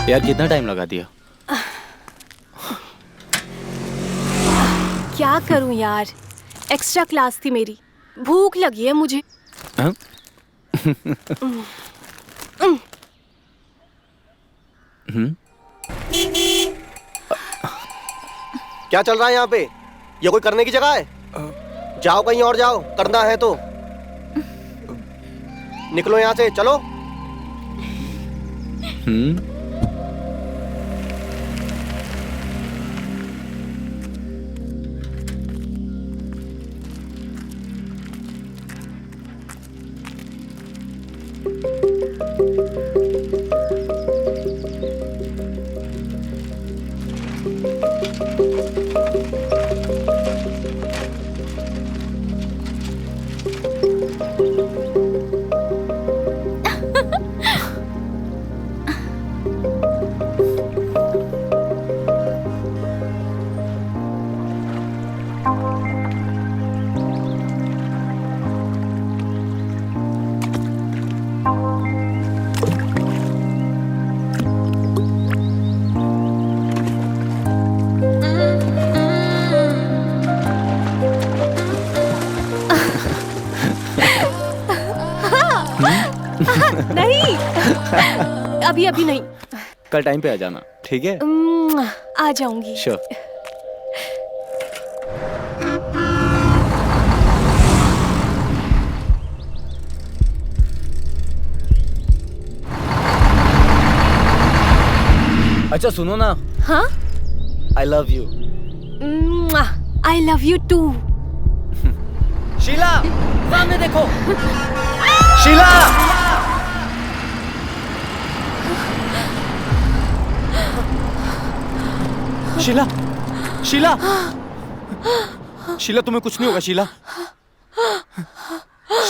यार कितना टाइम लगा दिया? क्या करूं यार, एक्स्ट्रा क्लास थी मेरी, भूख लगी है मुझे। क्या चल रहा है यहाँ पे? ये कोई करने की जगह है? जाओ कहीं और जाओ, करना है तो। निकलो यहाँ से, चलो। नहीं, अभी अभी नहीं। कल टाइम पे आ जाना, ठीक है? आ जाऊंगी। श्योर। अच्छा सुनो ना। हाँ? I love you. I love you too. Sheila, सामने देखो। शीला! शीला! शीला! शीला तुम्हें कुछ नहीं होगा शीला।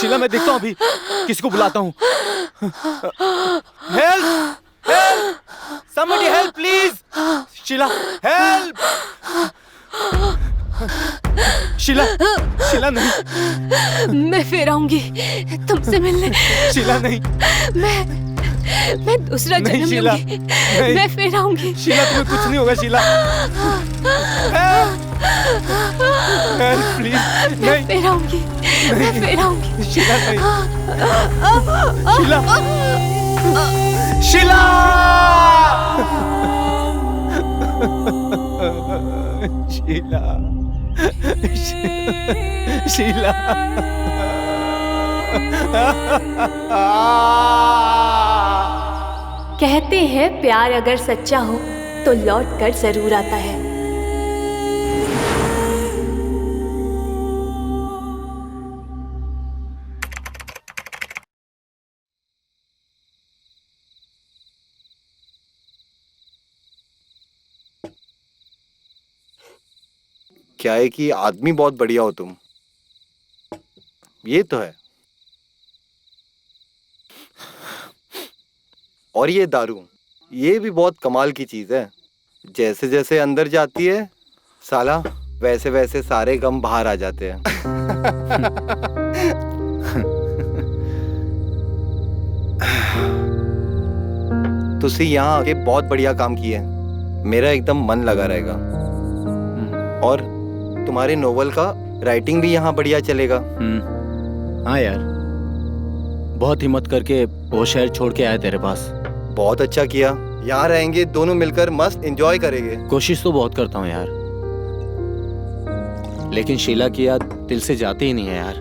शीला मैं देखता हूँ अभी, किसी को बुलाता हूँ। Help! Help! Somebody help please! Sheela, help! Sheela, Sheela नहीं। मैं फिर आऊंगी तुमसे मिलने। शीला नहीं। मैं दूसरा जन्म लूंगी। मैं फिर आऊंगी। शीला तुम्हें कुछ नहीं होगा शीला। Help please. मैं फिर आऊंगी। मैं फिर आऊंगी। शीला नहीं। शीला। शीला। शीला। शीला। कहते हैं प्यार अगर सच्चा हो तो लौट कर जरूर आता है। क्या है कि आदमी बहुत बढ़िया हो तुम, ये तो है। और ये दारू, ये भी बहुत कमाल की चीज है। जैसे जैसे अंदर जाती है साला, वैसे वैसे सारे गम बाहर आ जाते हैं। तुसी यहाँ आके बहुत बढ़िया काम किए, मेरा एकदम मन लगा रहेगा। और तुम्हारे नोवेल का राइटिंग भी यहाँ बढ़िया चलेगा। हाँ यार, बहुत हिम्मत करके वो शहर छोड़ के आया तेरे पास। बहुत अच्छा किया, यहाँ रहेंगे दोनों मिलकर मस्त एंजॉय करेंगे। कोशिश तो बहुत करता हूँ यार, लेकिन शीला की याद दिल से जाती ही नहीं है यार।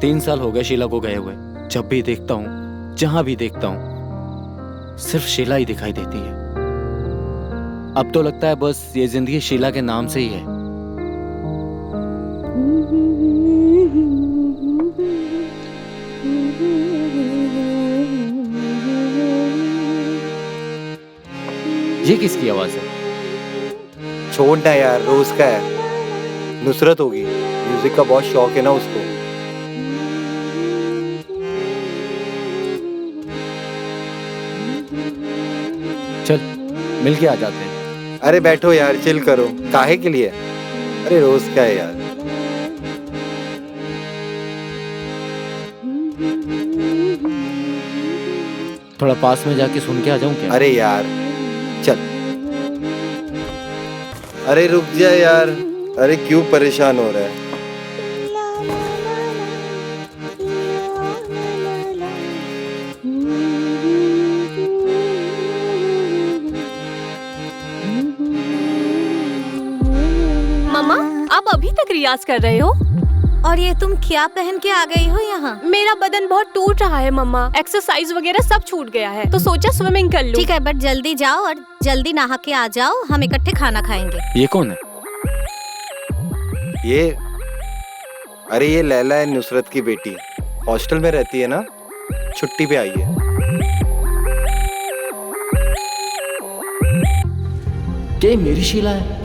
3 साल हो गए शीला को गए हुए। जब भी देखता हूँ, जहां भी देखता हूँ, सिर्फ शीला ही दिखाई देती है। अब तो लगता है बस ये जिंदगी शीला के नाम से ही है। ये किसकी आवाज है? छोड़ना यार, रोज का है। नुसरत होगी, म्यूजिक का बहुत शौक है ना उसको। चल मिल के आ जाते हैं। अरे बैठो यार, चिल करो। काहे के लिए? अरे रोज का है यार। थोड़ा पास में जाके सुन के आ जाऊं क्या? अरे यार चल। अरे रुक जा यार, अरे क्यों परेशान हो रहा है? मम्मा, आप अभी तक रियाज कर रहे हो? और ये तुम क्या पहन के आ गई हो यहाँ? मेरा बदन बहुत टूट रहा है मम्मा, एक्सरसाइज वगैरह सब छूट गया है, तो सोचा स्विमिंग कर लूं। ठीक है, बट जल्दी जाओ और जल्दी नहा के आ जाओ, हम इकट्ठे खाना खाएंगे। ये कौन है? ये लैला है, नुसरत की बेटी। हॉस्टल में रहती है ना, छुट्टी पे आई है। क्या ये मेरी शीला है?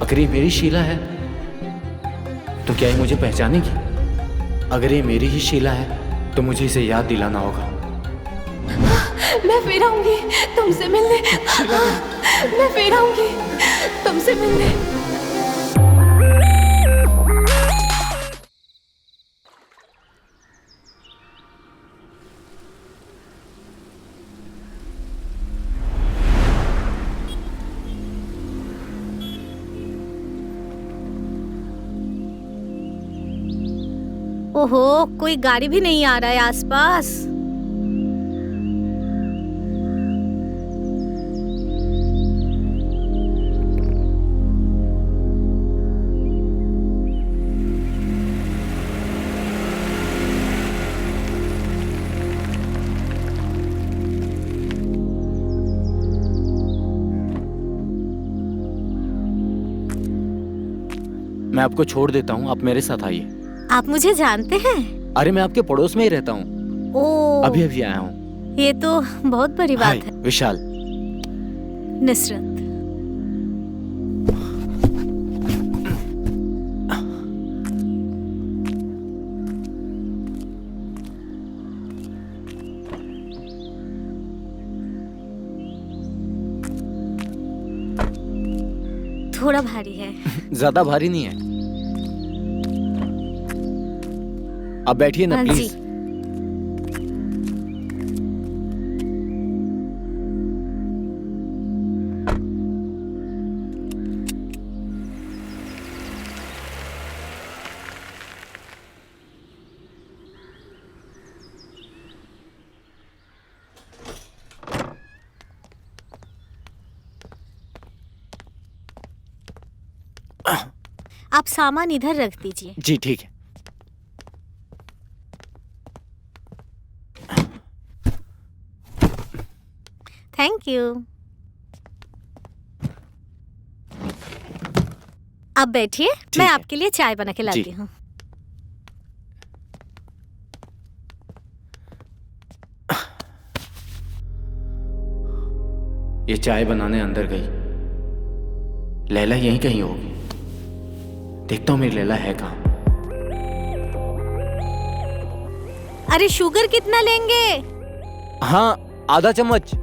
अगर ये मेरी शीला है तो क्या ये मुझे पहचानेगी? अगर ये मेरी ही शीला है तो मुझे इसे याद दिलाना होगा। मैं फिर आऊंगी तुमसे मिलने। मैं फिर आऊंगी तुमसे मिलने। ओहो, कोई गाड़ी भी नहीं आ रहा है आसपास। मैं आपको छोड़ देता हूँ, आप मेरे साथ आइए। आप मुझे जानते हैं? अरे मैं आपके पड़ोस में ही रहता हूँ। ओ, अभी अभी आया हूँ। ये तो बहुत बड़ी हाय, बात है। विशाल। नुसरत। थोड़ा भारी है। ज्यादा भारी नहीं है। आप बैठिए ना हाँ प्लीज। जी। आप सामान इधर रख दीजिए। जी ठीक है। Thank you. आप बैठिए, मैं है। आपके लिए चाय बना के लाती जी। हूँ। ये चाय बनाने अंदर गई। लैला यहीं कहीं होगी। देखता हूँ मेरी लैला है कहाँ। अरे शुगर कितना लेंगे? हाँ, आधा चम्मच।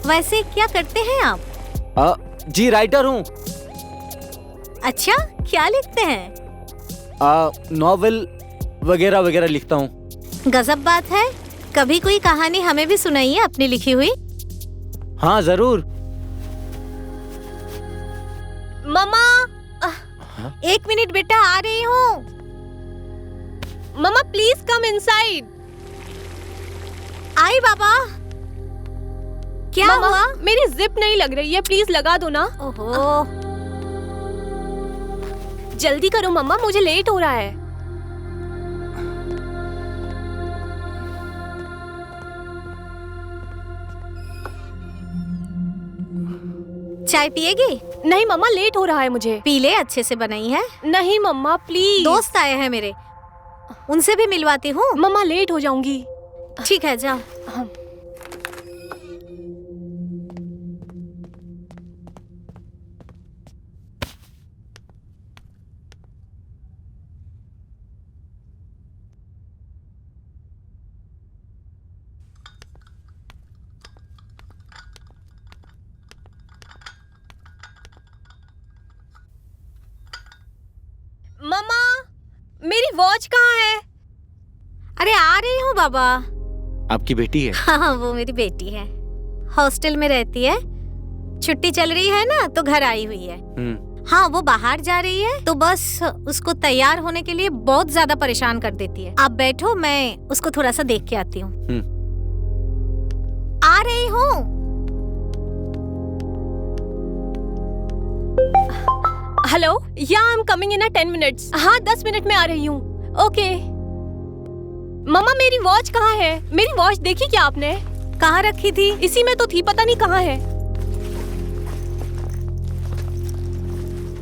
वैसे क्या करते हैं आप? जी राइटर हूँ। अच्छा, क्या लिखते हैं? नॉवेल वगैरह वगैरह लिखता हूँ। गजब बात है। कभी कोई कहानी हमें भी सुनाइए अपनी लिखी हुई। हाँ जरूर। मम्मा, एक मिनट बेटा, आ रही हूँ। मम्मा प्लीज कम इनसाइड। आई बाबा। क्या मम्मा, हुआ? मेरी जिप नहीं लग रही है, प्लीज लगा दो ना। ओहो, जल्दी करो मम्मा, मुझे लेट हो रहा है। चाय पिएगी? नहीं मम्मा, लेट हो रहा है मुझे। पी ले, अच्छे से बनाई है। नहीं मम्मा प्लीज। दोस्त आए हैं मेरे, उनसे भी मिलवाती हूँ। मम्मा लेट हो जाऊंगी। ठीक है, जाओ। मम्मा, मेरी वॉच कहाँ है? अरे आ रही हूँ बाबा। आपकी बेटी है? हाँ, वो मेरी बेटी है। हॉस्टल में रहती है, छुट्टी चल रही है ना तो घर आई हुई है। हाँ, वो बाहर जा रही है तो बस उसको तैयार होने के लिए बहुत ज्यादा परेशान कर देती है। आप बैठो, मैं उसको थोड़ा सा देख के आती हूँ। आ रही हूँ। हेलो, या I am coming in 10 minutes. हाँ, 10 मिनट में आ रही हूँ। ओके। मम्मा, मेरी वॉच कहाँ है? मेरी वॉच देखी क्या आपने? कहाँ रखी थी? इसी में तो थी, पता नहीं कहाँ है।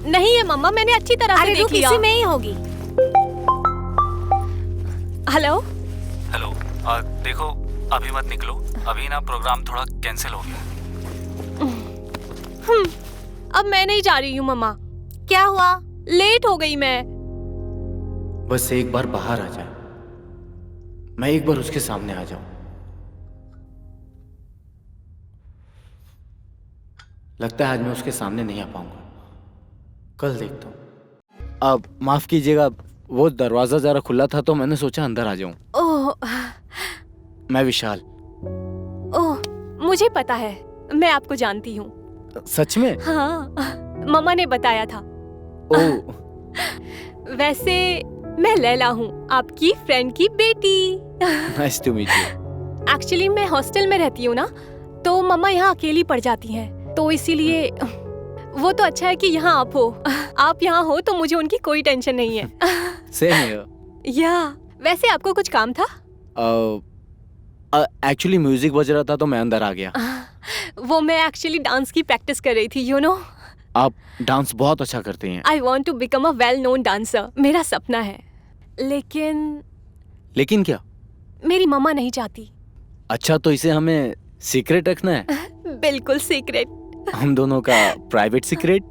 नहीं है मम्मा, मैंने अच्छी तरह से देख लिया। इसी में ही होगी। हेलो हेलो, देखो अभी मत निकलो, अभी ना प्रोग्राम थोड़ा कैंसिल हो गया। अब मैं नहीं जा रही हूँ मम्मा। क्या हुआ? लेट हो गई मैं। बस एक बार बाहर आ जाए, मैं एक बार उसके सामने आ जाऊं। लगता है आज मैं उसके सामने नहीं आ पाऊंगा, कल देखता हूं। अब माफ कीजिएगा, वो दरवाजा जरा खुला था तो मैंने सोचा अंदर आ जाऊं। ओह, मैं विशाल। ओह, मुझे पता है, मैं आपको जानती हूँ। सच में? हाँ, मम्मा ने बताया था। ओह, वैसे मैं लैला हूँ, आपकी फ्रेंड की बेटी। Nice to meet you. Actually मैं हॉस्टल में रहती हूँ ना, तो मम्मा यहाँ अकेली पड़ जाती हैं, तो इसीलिए वो तो अच्छा है कि यहाँ आप हो। आप यहाँ हो तो मुझे उनकी कोई टेंशन नहीं है। Same here. या वैसे आपको कुछ काम था? एक्चुअली म्यूजिक बज रहा था तो मैं अंदर आ गया। वो मैं एक्चुअली डांस की प्रैक्टिस कर रही थी, यू नो। आप डांस बहुत अच्छा करते हैं। I want to become a well known dancer, मेरा सपना है। लेकिन क्या? मेरी मम्मा नहीं चाहती। अच्छा, तो इसे हमें सीक्रेट रखना है? बिल्कुल सीक्रेट। हम दोनों का प्राइवेट सीक्रेट?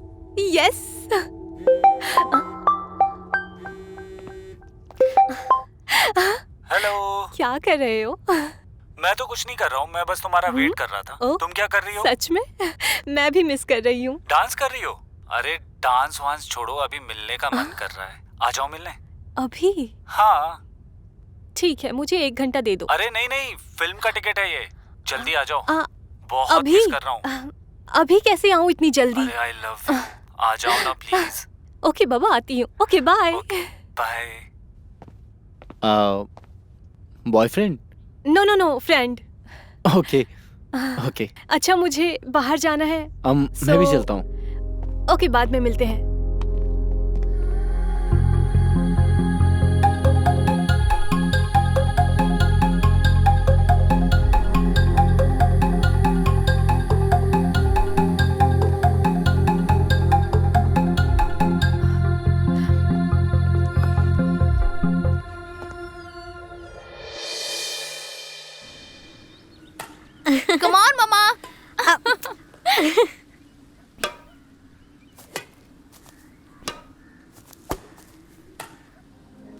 यस। हेलो। क्या कर रहे हो? मैं तो कुछ नहीं कर रहा हूँ, मैं बस तुम्हारा वेट कर रहा था। तुम क्या कर रही हो? सच में? मैं भी मिस कर रही हूँ। डांस कर रही हो? अरे डांस वांस छोड़ो, अभी मिलने का मन कर रहा है, आ जाओ मिलने। अभी? हाँ ठीक है, मुझे 1 घंटा दे दो। अरे नहीं नहीं, फिल्म का टिकट है ये, जल्दी आ जाओ। बहुत अभी? मिस कर रहा हूँ। अभी कैसे आऊँ इतनी जल्दी? अरे आई लव यू, आ जाओ ना प्लीज। ओके बाबा, आती हूँ। Okay bye. Bye. Boyfriend? No, friend. Okay okay. अच्छा, मुझे बाहर जाना है। मैं भी चलता हूँ। ओके, बाद में मिलते हैं। Come on, मम्मा।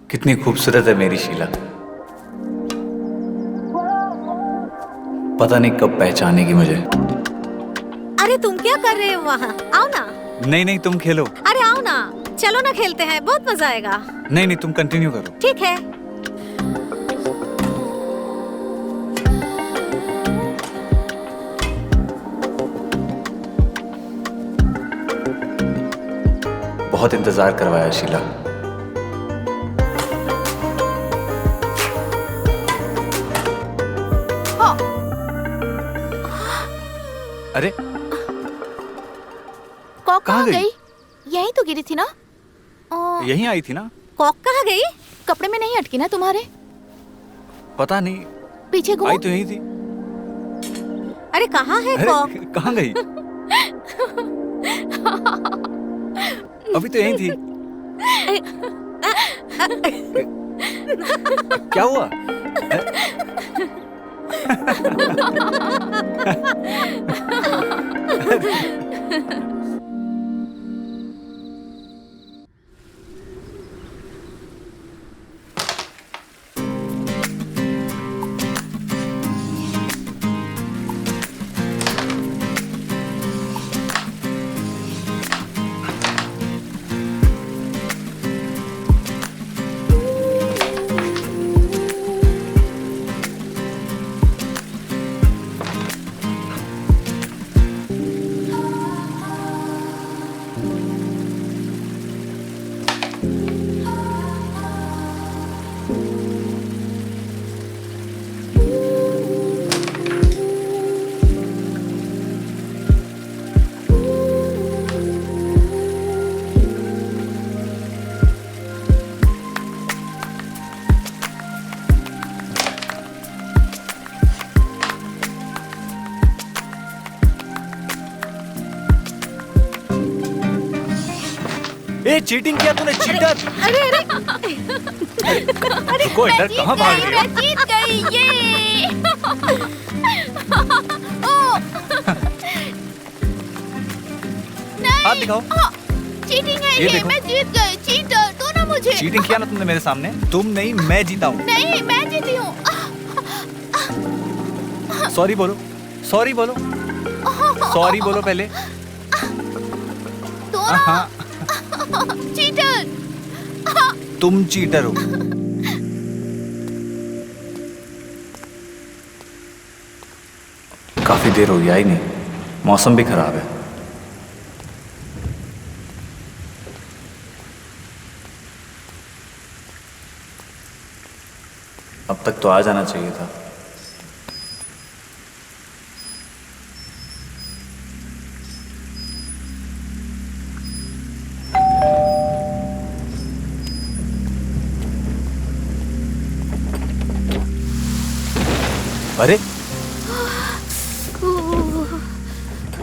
कितनी खूबसूरत है मेरी शीला, पता नहीं कब पहचानेगी मुझे। अरे तुम क्या कर रहे हो वहाँ? आओ ना। नहीं नहीं, तुम खेलो। अरे आओ ना, चलो ना खेलते हैं, बहुत मजा आएगा। नहीं नहीं, तुम कंटिन्यू करो। ठीक है। बहुत इंतजार करवाया शीला। अरे कॉक कहाँ कहाँ गई? गई? यहीं तो गिरी थी ना? यहीं आई थी ना? कॉक कहाँ गई? कपड़े में नहीं अटकी ना तुम्हारे? पता नहीं, पीछे घूमो। आई तो यहीं थी। अरे कहाँ है कॉक? अरे कहाँ गई? अभी तो यहीं थी। क्या हुआ? अरे चीटिंग किया तूने, चीटर। रुको इधर, कहाँ भाग रही हो? मैं जीत गई ये। ओ, हाथ दिखाओ। चीटिंग है ये ये, देखो। मैं जीत गई। चीटर, दो ना मुझे। चीटिंग किया ना तुमने मेरे सामने। तुम नहीं, मैं जीता हूँ। नहीं, मैं जीती हूँ। सॉरी बोलो, सॉरी बोलो, सॉरी बोलो पहले। दो ना। हाँ, चीटर। तुम चीटर हो। काफी देर हो गया ही नहीं, मौसम भी खराब है। अब तक तो आ जाना चाहिए था। अरे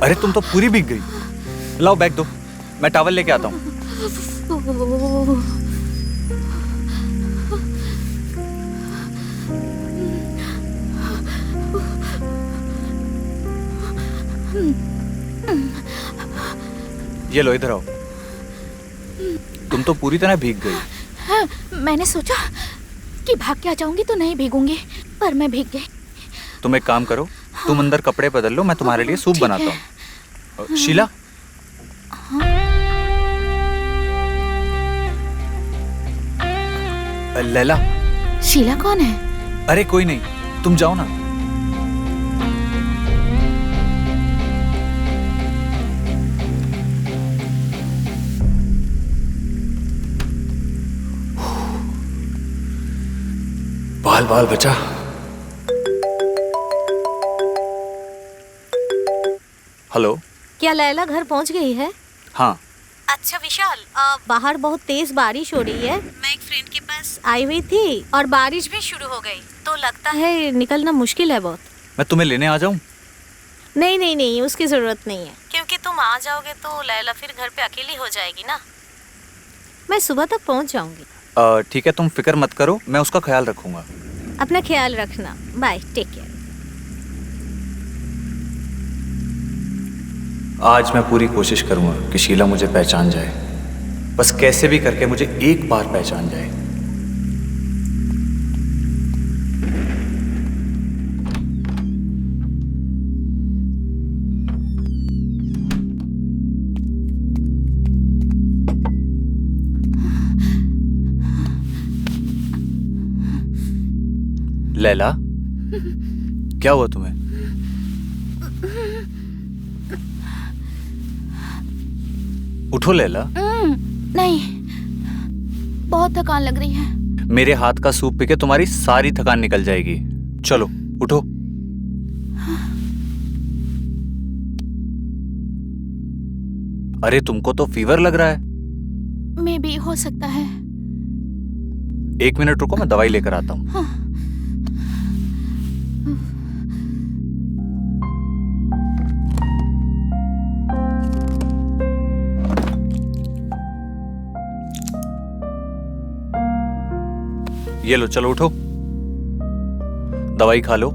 अरे तुम तो पूरी भीग गई। लाओ बैग दो, मैं टॉवल लेके आता हूँ। ये लो, इधर आओ। तुम तो पूरी तरह भीग गई। हाँ, मैंने सोचा कि भाग के आ जाऊंगी तो नहीं भीगूंगी, पर मैं भीग गई। तुम एक काम करो, तुम अंदर कपड़े बदल लो, मैं तुम्हारे लिए सूप ठीक बनाता है। हूँ। शीला, लैला। शीला कौन है? अरे कोई नहीं, तुम जाओ ना। बाल बाल बचा। हेलो। क्या लैला घर पहुंच गई है? हाँ। अच्छा विशाल, बाहर बहुत तेज बारिश हो रही है। मैं एक फ्रेंड के पास आई हुई थी और बारिश भी शुरू हो गई, तो लगता है निकलना मुश्किल है बहुत। मैं तुम्हें लेने आ जाऊं? नहीं नहीं नहीं, उसकी जरूरत नहीं है, क्योंकि तुम आ जाओगे तो लैला फिर घर पे अकेली हो जाएगी ना। मैं सुबह तक पहुंच जाऊंगी। ठीक है, तुम फिक्र मत करो, मैं उसका ख्याल रखूंगा। अपना ख्याल रखना। Bye, take care. आज मैं पूरी कोशिश करूंगा कि शीला मुझे पहचान जाए, बस कैसे भी करके मुझे एक बार पहचान जाए। लैला, क्या हुआ तुम्हें? उठो लैला। नहीं, बहुत थकान लग रही है। मेरे हाथ का सूप पी के तुम्हारी सारी थकान निकल जाएगी। चलो उठो। अरे तुमको तो फीवर लग रहा है। मे भी हो सकता है। 1 मिनट रुको, मैं दवाई लेकर आता हूँ। हाँ। ये लो, चलो उठो, दवाई खा लो।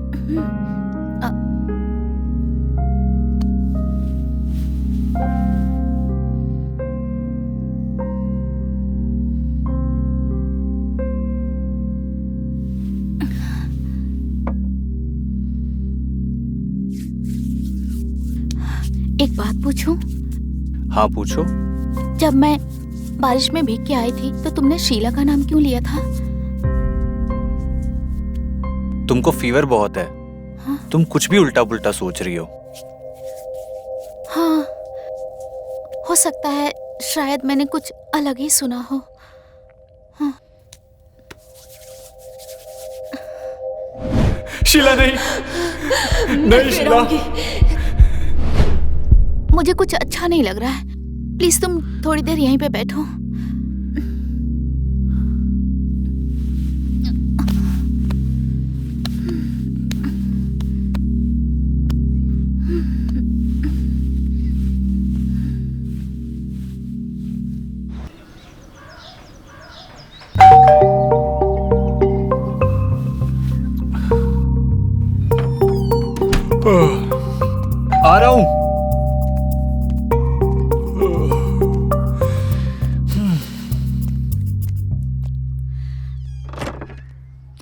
एक बात पूछूं? हाँ पूछो। जब मैं बारिश में भीग के आई थी तो तुमने शीला का नाम क्यों लिया था? तुमको फीवर बहुत है। हाँ? तुम कुछ भी उल्टा पुल्टा सोच रही हो। हाँ, हो सकता है, शायद मैंने कुछ अलग ही सुना हो। हाँ। शीला नहीं, नहीं शीला। मुझे कुछ अच्छा नहीं लग रहा है, प्लीज तुम थोड़ी देर यहीं पे बैठो।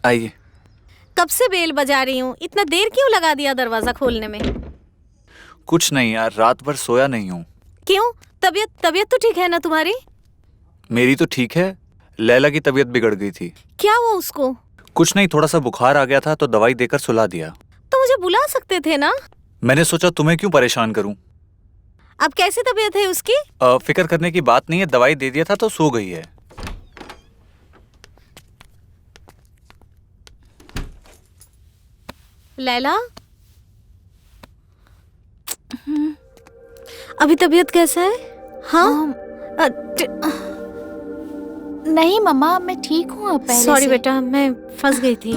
आइए। कब से बेल बजा रही हूँ, इतना देर क्यों लगा दिया दरवाजा खोलने में? कुछ नहीं यार, रात भर सोया नहीं हूँ। क्यों? तबीयत तो ठीक है ना तुम्हारी? मेरी तो ठीक है, लैला की तबीयत बिगड़ गई थी। क्या हुआ उसको? कुछ नहीं, थोड़ा सा बुखार आ गया था तो दवाई देकर सुला दिया। तो मुझे बुला सकते थे ना। मैंने सोचा तुम्हें क्यों परेशान करूं। अब कैसी तबीयत है उसकी? फिक्र करने की बात नहीं है, दवाई दे दिया था तो सो गई है। लैला, अभी तबीयत कैसा है? हाँ, नहीं मम्मा, मैं ठीक हूँ अब पहले सॉरी से। बेटा, मैं फंस गई थी।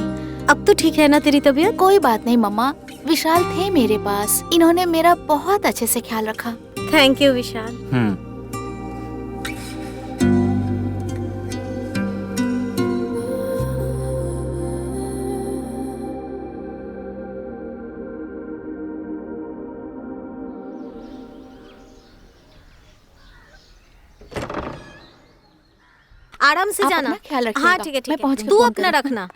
अब तो ठीक है ना तेरी तबीयत? कोई बात नहीं मम्मा, विशाल थे मेरे पास, इन्होंने मेरा बहुत अच्छे से ख्याल रखा। थैंक यू विशाल। आराम से आप जाना। अपना ख्याल रखिएगा। हाँ ठीक है, मैं पहुँच के तू फोन अपना करूँ। रखना।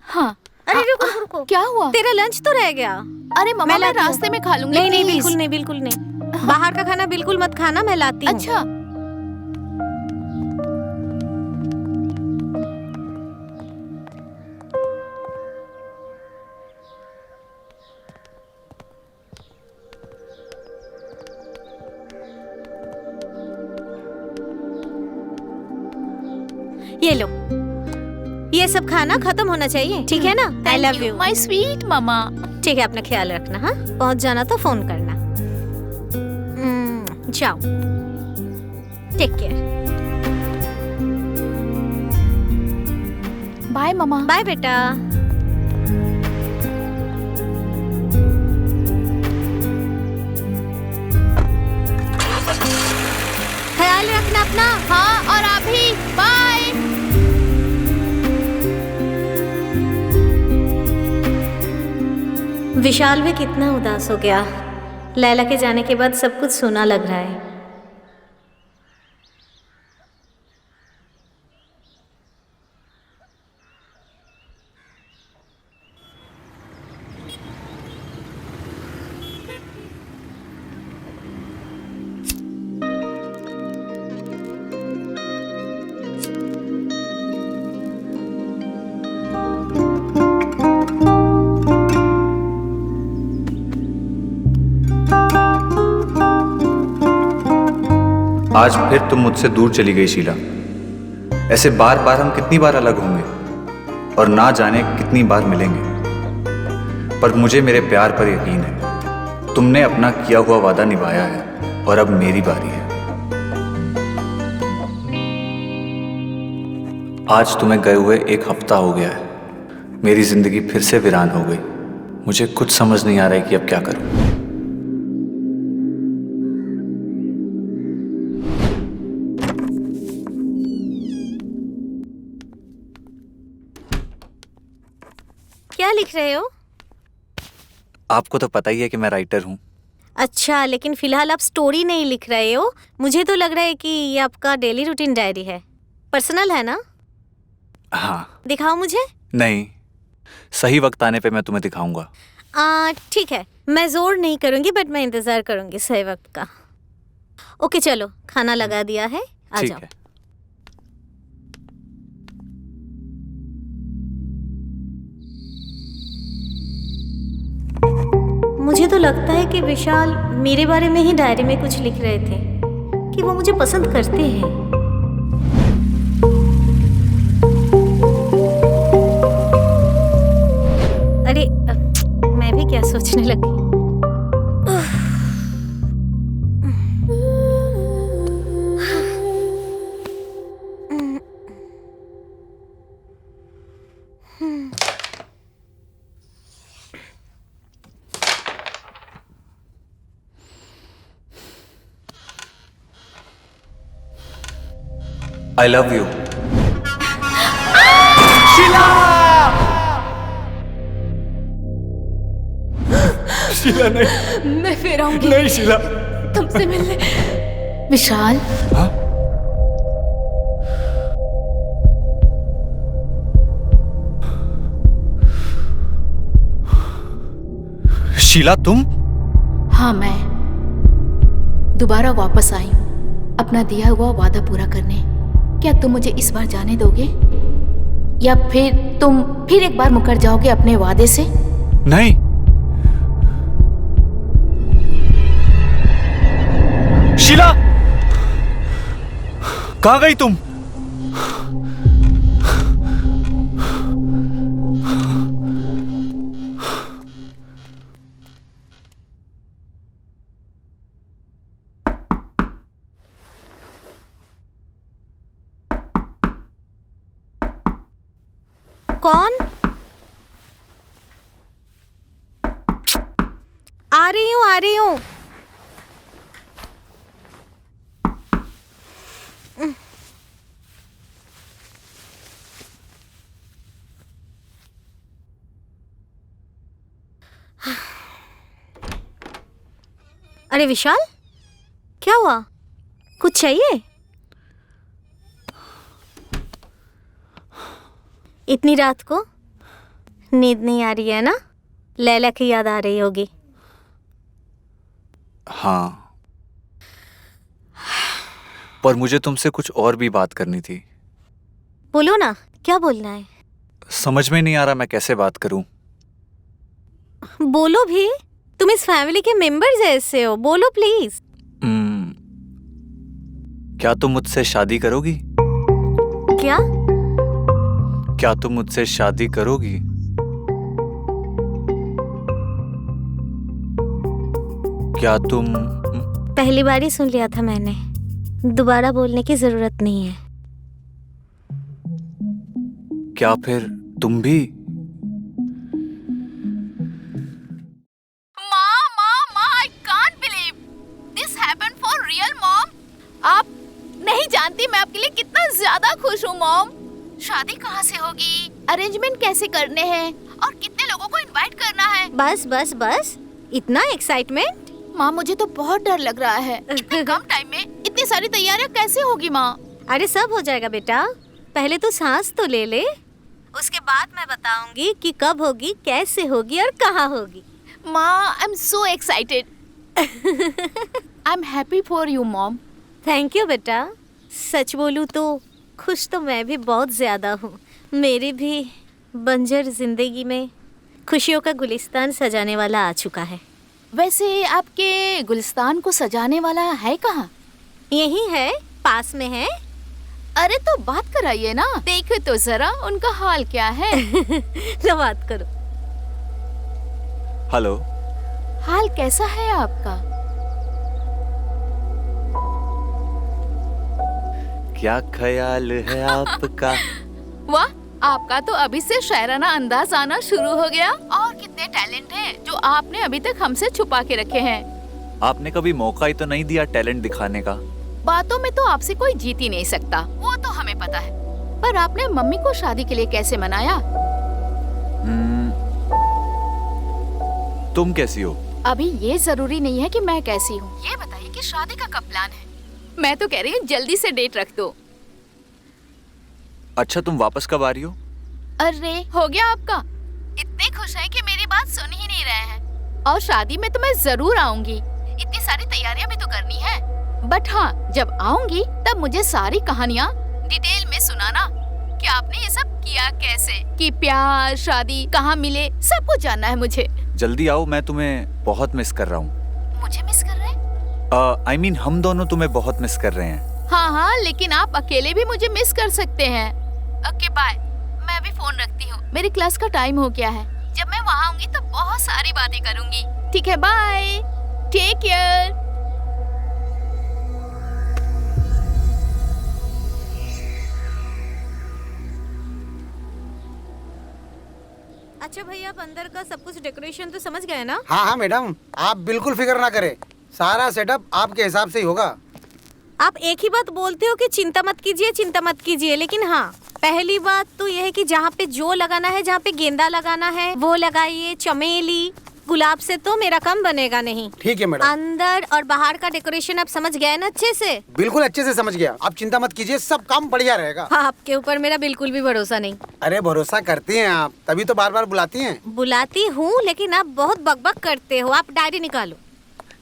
हाँ। अरे रुको रुको, क्या हुआ? तेरा लंच तो रह गया। अरे मम्मा, मैं लाती हूँ। रास्ते में खा लूंगी। नहीं नहीं, please। बिल्कुल नहीं, बिल्कुल नहीं। बाहर का खाना बिल्कुल मत खाना, मैं लाती हूँ। अच्छा। ये लो, ये सब खाना खत्म होना चाहिए, ठीक है ना? I love you my sweet mamma. ठीक है, अपना ख्याल रखना। हाँ, पहुंच जाना तो फोन करना। जाओ, टेक केयर। बाय मम्मा। बाय बेटा। ख्याल रखना अपना। हाँ, और आप भी। बाय। विशाल भी कितना उदास हो गया। लैला के जाने के बाद सब कुछ सूना लग रहा है। आज फिर तुम मुझसे दूर चली गई शीला। ऐसे बार बार हम कितनी बार अलग होंगे और ना जाने कितनी बार मिलेंगे। पर मुझे मेरे प्यार पर यकीन है, तुमने अपना किया हुआ वादा निभाया है और अब मेरी बारी है। आज तुम्हें गए हुए 1 हफ्ता हो गया है। मेरी जिंदगी फिर से वीरान हो गई। मुझे कुछ समझ नहीं आ रहा है कि अब क्या करूं। क्या लिख रहे हो? आपको तो पता ही है कि मैं राइटर हूँ। अच्छा, लेकिन फिलहाल आप स्टोरी नहीं लिख रहे हो। मुझे तो लग रहा है कि ये आपका डेली रूटीन डायरी है। पर्सनल है ना? हाँ। दिखाओ मुझे। नहीं, सही वक्त आने पे मैं तुम्हें दिखाऊंगा। ठीक है, मैं जोर नहीं करूंगी, बट मैं इंतजार करूंगी सही वक्त का। ओके चलो, खाना लगा दिया है, आ ठीक जाओ। है। मुझे तो लगता है कि विशाल मेरे बारे में ही डायरी में कुछ लिख रहे थे कि वो मुझे पसंद करते हैं। अरे मैं भी क्या सोचने लगी। I love you. शीला नहीं, मैं फिर आऊंगी नहीं शीला। तुमसे मिलने। विशाल, हाँ? शीला तुम? हाँ, मैं दोबारा वापस आई हूँ अपना दिया हुआ वादा पूरा करने। क्या तुम मुझे इस बार जाने दोगे या फिर तुम फिर एक बार मुकर जाओगे अपने वादे से? नहीं। शीला, कहाँ गई तुम? कौन? आ रही हूँ, आ रही हूँ। अरे विशाल, क्या हुआ? कुछ चाहिए? इतनी रात को नींद नहीं आ रही है ना? लैला की याद आ रही होगी। हाँ, पर मुझे तुमसे कुछ और भी बात करनी थी। बोलो ना, क्या बोलना है? समझ में नहीं आ रहा मैं कैसे बात करूं। बोलो भी, तुम इस फैमिली के मेंबर जैसे हो, बोलो प्लीज। क्या तुम मुझसे शादी करोगी? क्या? क्या तुम मुझसे शादी करोगी? क्या तुम? पहली बार ही सुन लिया था मैंने, दोबारा बोलने की जरूरत नहीं है। क्या फिर तुम भी? I can't believe this happened for real, mom. आप नहीं जानती मैं आपके लिए कितना ज्यादा खुश हूँ, मॉम। शादी कहाँ से होगी, अरेंजमेंट कैसे करने हैं और कितने लोगों को इनवाइट करना है? बस बस बस, इतना एक्साइटमेंट? माँ, मुझे तो बहुत डर लग रहा है। इतने कम टाइम में इतनी सारी तैयारियां कैसे होगी माँ? अरे सब हो जाएगा बेटा, पहले तो सांस तो ले ले, उसके बाद मैं बताऊंगी कि कब होगी, कैसे होगी और कहाँ होगी। माँ, I am so excited. I am happy for you mom. Thank you बेटा। सच बोलूं तो खुश तो मैं भी बहुत ज़्यादा हूँ। मेरी भी बंजर जिंदगी में खुशियों का गुलिस्तान सजाने वाला आ चुका है। वैसे आपके गुलिस्तान को सजाने वाला है कहाँ? यही है, पास में है। अरे तो बात कराइए ना, देखो तो जरा उनका हाल क्या है। तो बात करो। हेलो, हाल कैसा है आपका? क्या ख्याल है आपका? वाह, आपका तो अभी से शायराना अंदाज आना शुरू हो गया। और कितने टैलेंट हैं जो आपने अभी तक हमसे छुपा के रखे हैं। आपने कभी मौका ही तो नहीं दिया टैलेंट दिखाने का। बातों में तो आपसे कोई जीत ही नहीं सकता, वो तो हमें पता है। पर आपने मम्मी को शादी के लिए कैसे मनाया? तुम कैसी हो? अभी ये जरूरी नहीं है कि मैं कैसी हूँ, ये बताइए कि शादी का कब प्लान है? मैं तो कह रही हूँ जल्दी से डेट रख दो। अच्छा, तुम वापस कब आ रही हो? अरे हो गया आपका? इतने खुश हैं कि मेरी बात सुन ही नहीं रहे हैं। और शादी में तो मैं जरूर आऊंगी, इतनी सारी तैयारियां भी तो करनी है। बट हाँ, जब आऊंगी तब मुझे सारी कहानियाँ डिटेल में सुनाना कि आपने ये सब किया कैसे, कि प्यार शादी कहाँ मिले, सब कुछ जानना है मुझे। जल्दी आओ, मैं तुम्हें बहुत मिस कर रहा हूँ। मुझे मिस कर रहे हैं? I mean, हम दोनों तुम्हें बहुत मिस कर रहे हैं। हाँ हाँ, लेकिन आप अकेले भी मुझे मिस कर सकते हैं। ओके बाय, मैं अभी फोन रखती हूँ, मेरी क्लास का टाइम हो गया है। जब मैं वहाँ आऊंगी तो बहुत सारी बातें करूंगी। ठीक है, बाय, टेक केयर। अच्छा भैया, आप अंदर का सब कुछ डेकोरेशन तो समझ गए ना? हाँ हाँ मैडम, आप बिल्कुल फिक्र ना करें, सारा सेटअप आपके हिसाब से ही होगा। आप एक ही बात बोलते हो कि चिंता मत कीजिए, चिंता मत कीजिए, लेकिन हाँ, पहली बात तो यह है कि जहाँ पे जो लगाना है, जहाँ पे गेंदा लगाना है वो लगाइए, चमेली, गुलाब से तो मेरा काम बनेगा नहीं। ठीक है मैडम। अंदर और बाहर का डेकोरेशन आप समझ गए ना अच्छे से? बिल्कुल अच्छे से समझ गया, आप चिंता मत कीजिए, सब काम बढ़िया रहेगा। हाँ, आपके ऊपर मेरा बिल्कुल भी भरोसा नहीं। अरे भरोसा करती हैं आप, तभी तो बार बार बुलाती हैं। बुलाती हूँ लेकिन आप बहुत बकबक करते हो। आप डायरी निकालो।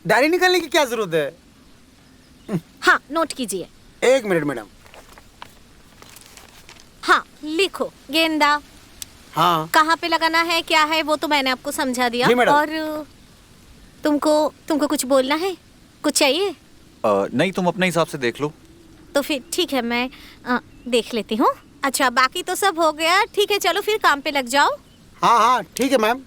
डायरी निकालने की क्या जरूरत है? हाँ, नोट कीजिए। 1 मिनट मैडम। हाँ, लिखो। गेंदा हाँ। कहाँ पे लगाना है, क्या है, वो तो मैंने आपको समझा दिया। जी मैडम। और तुमको कुछ बोलना है, कुछ चाहिए? नहीं, तुम अपने हिसाब से देख लो। तो फिर ठीक है, मैं देख लेती हूँ। अच्छा, बाकी तो सब हो गया। ठीक है, चलो फिर काम पे लग जाओ। हाँ हाँ ठीक है मैम,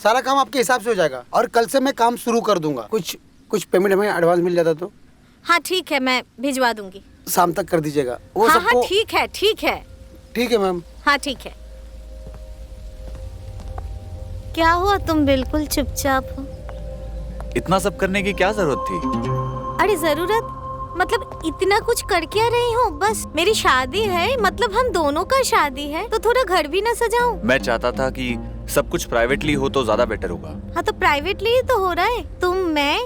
सारा काम आपके हिसाब से हो जाएगा और कल से मैं काम शुरू कर दूंगा। कुछ पेमेंट हमें एडवांस मिल जाता तो। हाँ ठीक है, मैं भिजवा दूंगी। शाम तक कर दीजिएगा वो हाँ सबको। हाँ ठीक है, ठीक है। ठीक है मैम। हाँ ठीक है। क्या हुआ, तुम बिल्कुल चुपचाप हो? इतना सब करने की क्या जरूरत थी? अरे जरूरत मतलब इतना कुछ कर क्या रही हूँ? बस मेरी शादी है, मतलब हम दोनों का शादी है, तो थोड़ा घर भी ना सजाऊं? मैं चाहता था कि सब कुछ प्राइवेटली हो तो ज्यादा बेटर होगा। हाँ तो प्राइवेटली ही तो हो रहा है। तुम, मैं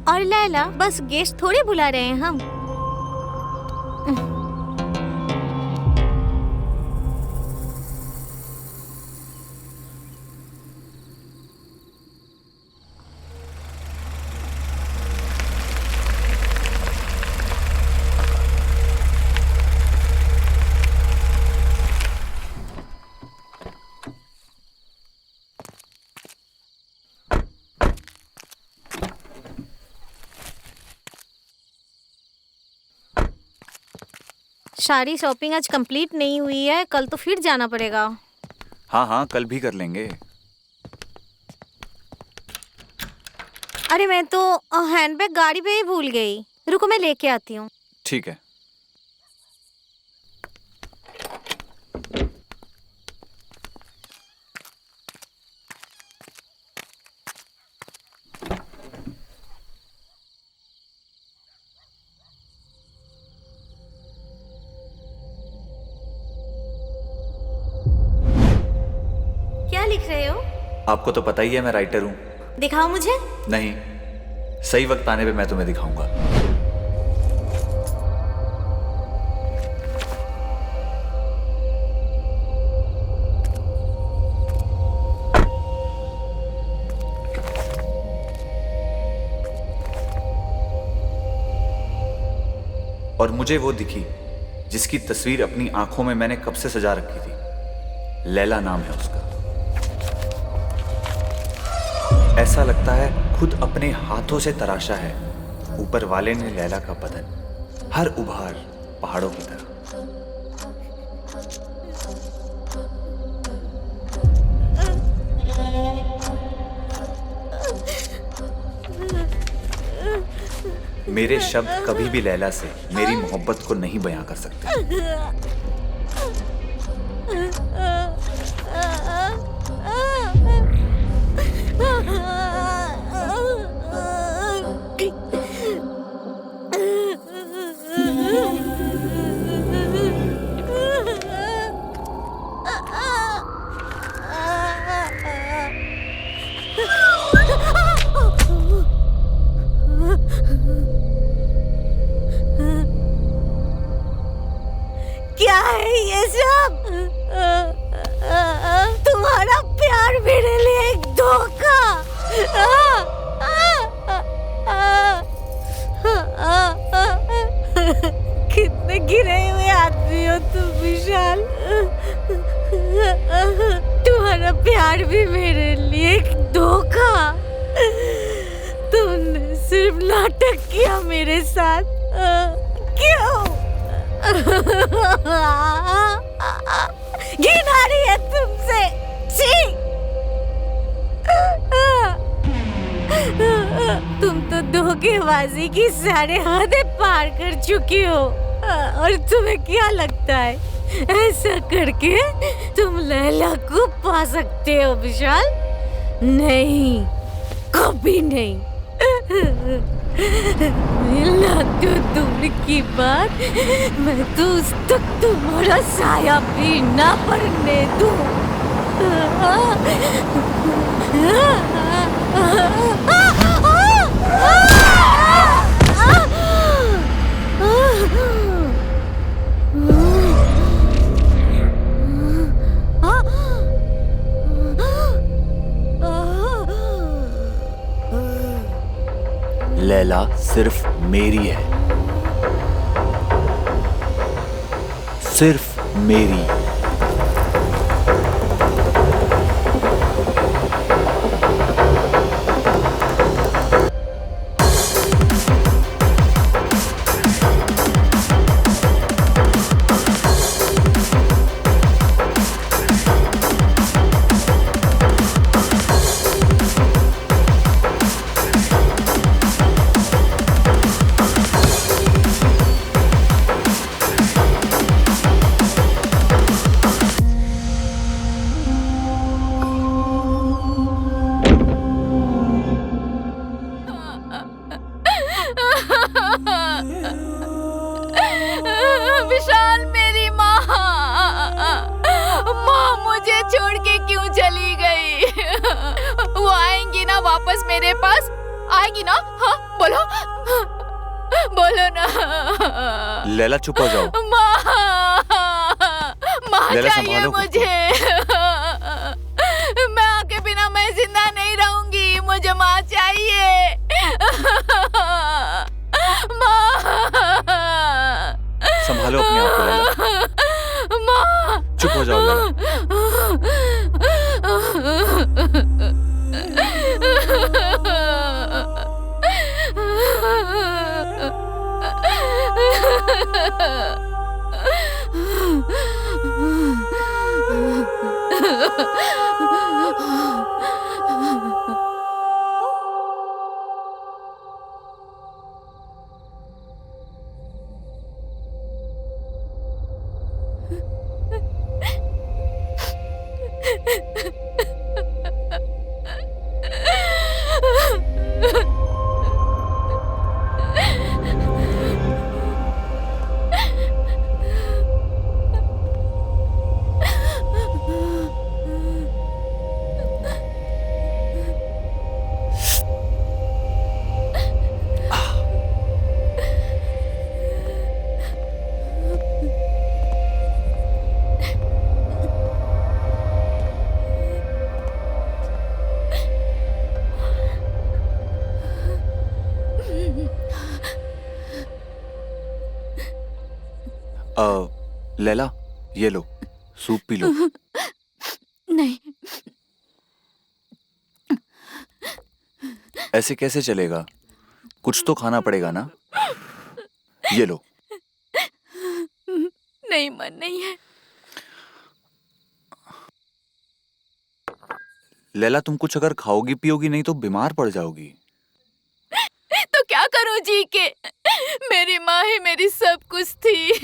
और लैला, बस गेस्ट थोड़े बुला रहे हैं हम। सारी शॉपिंग आज कंप्लीट नहीं हुई है, कल तो फिर जाना पड़ेगा। हाँ हाँ, कल भी कर लेंगे। अरे मैं तो हैंडबैग गाड़ी पे ही भूल गई। रुको, मैं लेके आती हूँ। ठीक है। क्या लिख रहे हो? आपको तो पता ही है मैं राइटर हूँ। दिखाओ मुझे। नहीं, सही वक्त आने पे मैं तुम्हें दिखाऊंगा। और मुझे वो दिखी जिसकी तस्वीर अपनी आंखों में मैंने कब से सजा रखी थी। लैला नाम है उसका। ऐसा लगता है खुद अपने हाथों से तराशा है ऊपर वाले ने लैला का बदन, हर उभार पहाड़ों की तरह। मेरे शब्द कभी भी लैला से मेरी मोहब्बत को नहीं बयां कर सकते। क्या है ये सब? तुम्हारा प्यार मेरे लिए एक धोखा। कितने गिरे हुए आदमी हो तुम विशाल। तुम्हारा प्यार भी मेरे लिए एक धोखा। तुमने सिर्फ नाटक किया मेरे साथ। क्यों? घिन आ रही है तुमसे। छी! तुम तो धोखेबाजी की सारे हदें पार कर चुकी हो। और तुम्हें क्या लगता है ऐसा करके तुम लैला को पा सकते हो विशाल? नहीं, कभी नहीं। मिलना तो दूर की बात, मैं तो उस तक तुम्हारा साया भी ना पड़ने दूं। लैला सिर्फ मेरी है, सिर्फ मेरी। विशाल, मेरी माँ, माँ मुझे छोड़ के क्यों चली गई? वो आएंगी ना वापस मेरे पास? आएगी ना? हाँ बोलो, बोलो ना। लैला चुप हो जाओ। माँ, माँ लैला चाहिए संभालो खुद को। मुझे। मैं आपके बिना मैं जिंदा नहीं रहूंगी, मुझे माँ चाहिए। माँ, संभालो अपने आप को लैला। माँ, चुप हो जाओ लैला। लैला, ये लो, सूप पी लो। नहीं, ऐसे कैसे चलेगा? कुछ तो खाना पड़ेगा ना। ये लो। नहीं, मन नहीं है। लैला, तुम कुछ अगर खाओगी पियोगी नहीं तो बीमार पड़ जाओगी। तो क्या करूं जी के? मेरी माँ ही मेरी सब कुछ थी।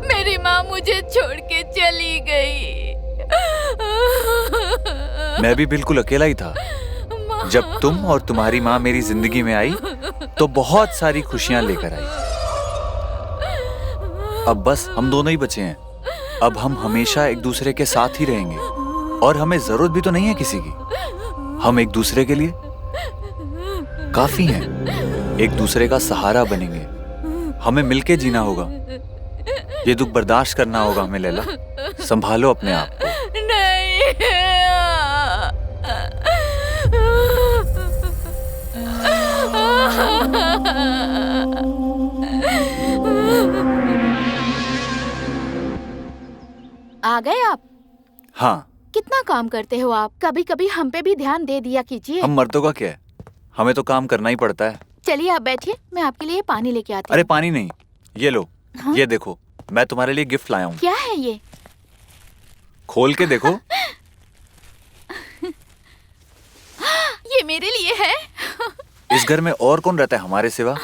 मेरी माँ मुझे छोड़ के चली गई। मैं भी बिल्कुल अकेला ही था। जब तुम और तुम्हारी माँ मेरी जिंदगी में आई तो बहुत सारी खुशियां लेकर आई। अब बस हम दोनों ही बचे हैं। अब हम हमेशा एक दूसरे के साथ ही रहेंगे और हमें जरूरत भी तो नहीं है किसी की। हम एक दूसरे के लिए काफी हैं। एक दूसरे का सहारा बनेंगे। हमें मिलके जीना होगा। ये दुख बर्दाश्त करना होगा हमें लैला। संभालो अपने आप को। आ गए आप? हाँ। कितना काम करते हो आप? कभी कभी हम पे भी ध्यान दे दिया कीजिए। हम मर्दों का क्या है, हमें तो काम करना ही पड़ता है। चलिए आप बैठिए, मैं आपके लिए पानी लेके आती हूँ। अरे पानी नहीं, ये लो। हाँ? ये देखो, मैं तुम्हारे लिए गिफ्ट लाया हूँ। क्या है ये? खोल के देखो। ये मेरे लिए है? इस घर में और कौन रहता है हमारे सिवा?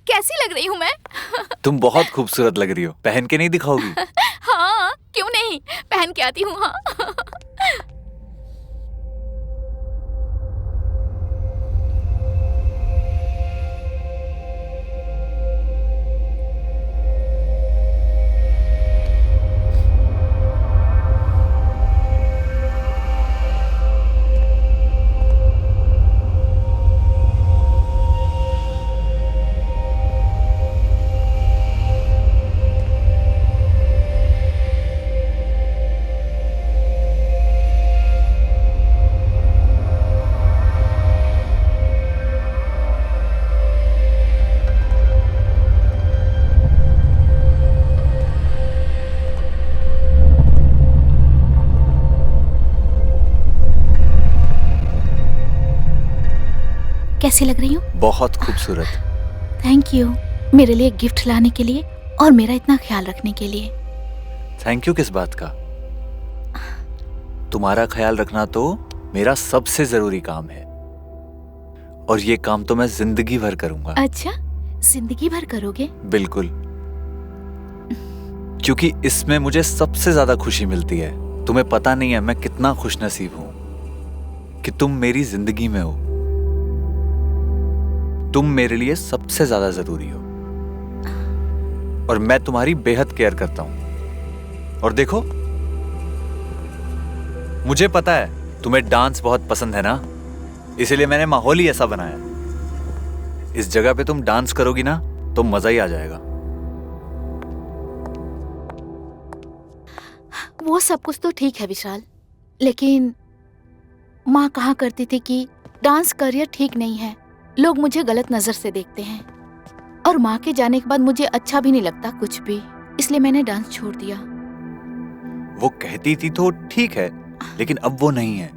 कैसी लग रही हूँ मैं? तुम बहुत खूबसूरत लग रही हो। पहन के नहीं दिखाओगी? हाँ, क्यों नहीं, पहन के आती हूँ। हाँ। कैसी लग रही हूँ? बहुत खूबसूरत। थैंक यू मेरे लिए गिफ्ट लाने के लिए और मेरा इतना ख्याल रखने के लिए। थैंक यू किस बात का? तुम्हारा ख्याल रखना तो मेरा सबसे जरूरी काम है, और ये काम तो मैं जिंदगी भर करूंगा। अच्छा, जिंदगी भर करोगे? बिल्कुल, क्योंकि इसमें मुझे सबसे ज्यादा खुशी मिलती है। तुम्हें पता नहीं है मैं कितना खुशनसीब हूं कि तुम मेरी जिंदगी में हो। तुम मेरे लिए सबसे ज्यादा जरूरी हो और मैं तुम्हारी बेहद केयर करता हूं। और देखो, मुझे पता है तुम्हें डांस बहुत पसंद है ना, इसीलिए मैंने माहौल ही ऐसा बनाया। इस जगह पे तुम डांस करोगी ना तो मजा ही आ जाएगा। वो सब कुछ तो ठीक है विशाल, लेकिन माँ कहा करती थी कि डांस करियर ठीक नहीं है, लोग मुझे गलत नजर से देखते हैं। और माँ के जाने के बाद मुझे अच्छा भी नहीं लगता कुछ भी, इसलिए मैंने डांस छोड़ दिया। वो कहती थी तो ठीक है, लेकिन अब वो नहीं है।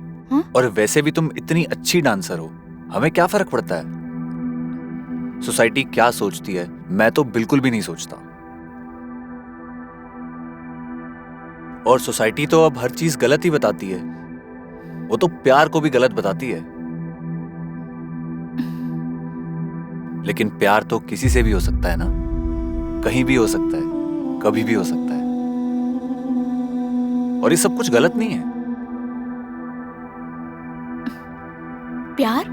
और वैसे भी तुम इतनी अच्छी डांसर हो, हमें क्या फर्क पड़ता है सोसाइटी क्या सोचती है? मैं तो बिल्कुल भी नहीं सोचता। और सोसाइटी तो अब हर चीज गलत ही बताती है, वो तो प्यार को भी गलत बताती है। लेकिन प्यार तो किसी से भी हो सकता है ना, कहीं भी हो सकता है, कभी भी हो सकता है। और ये सब कुछ गलत नहीं है। प्यार?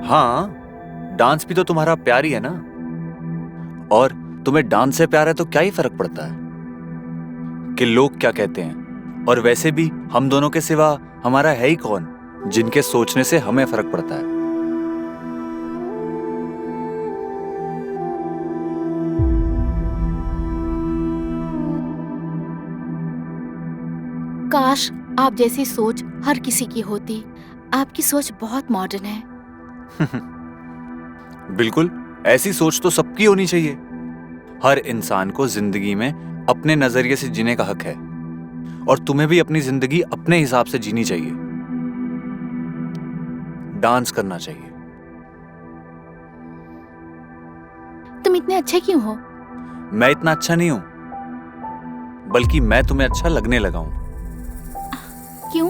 हाँ, डांस भी तो तुम्हारा प्यार ही है ना। और तुम्हें डांस से प्यार है तो क्या ही फर्क पड़ता है कि लोग क्या कहते हैं। और वैसे भी हम दोनों के सिवा हमारा है ही कौन जिनके सोचने से हमें फर्क पड़ता है। काश आप जैसी सोच हर किसी की होती। आपकी सोच बहुत मॉडर्न है। बिल्कुल, ऐसी सोच तो सबकी होनी चाहिए। हर इंसान को जिंदगी में अपने नजरिए से जीने का हक है, और तुम्हें भी अपनी जिंदगी अपने हिसाब से जीनी चाहिए। डांस करना चाहिए। तुम इतने अच्छे क्यों हो? मैं इतना अच्छा नहीं हूं, बल्कि मैं तुम्हें अच्छा लगने लगा हूं। क्यों?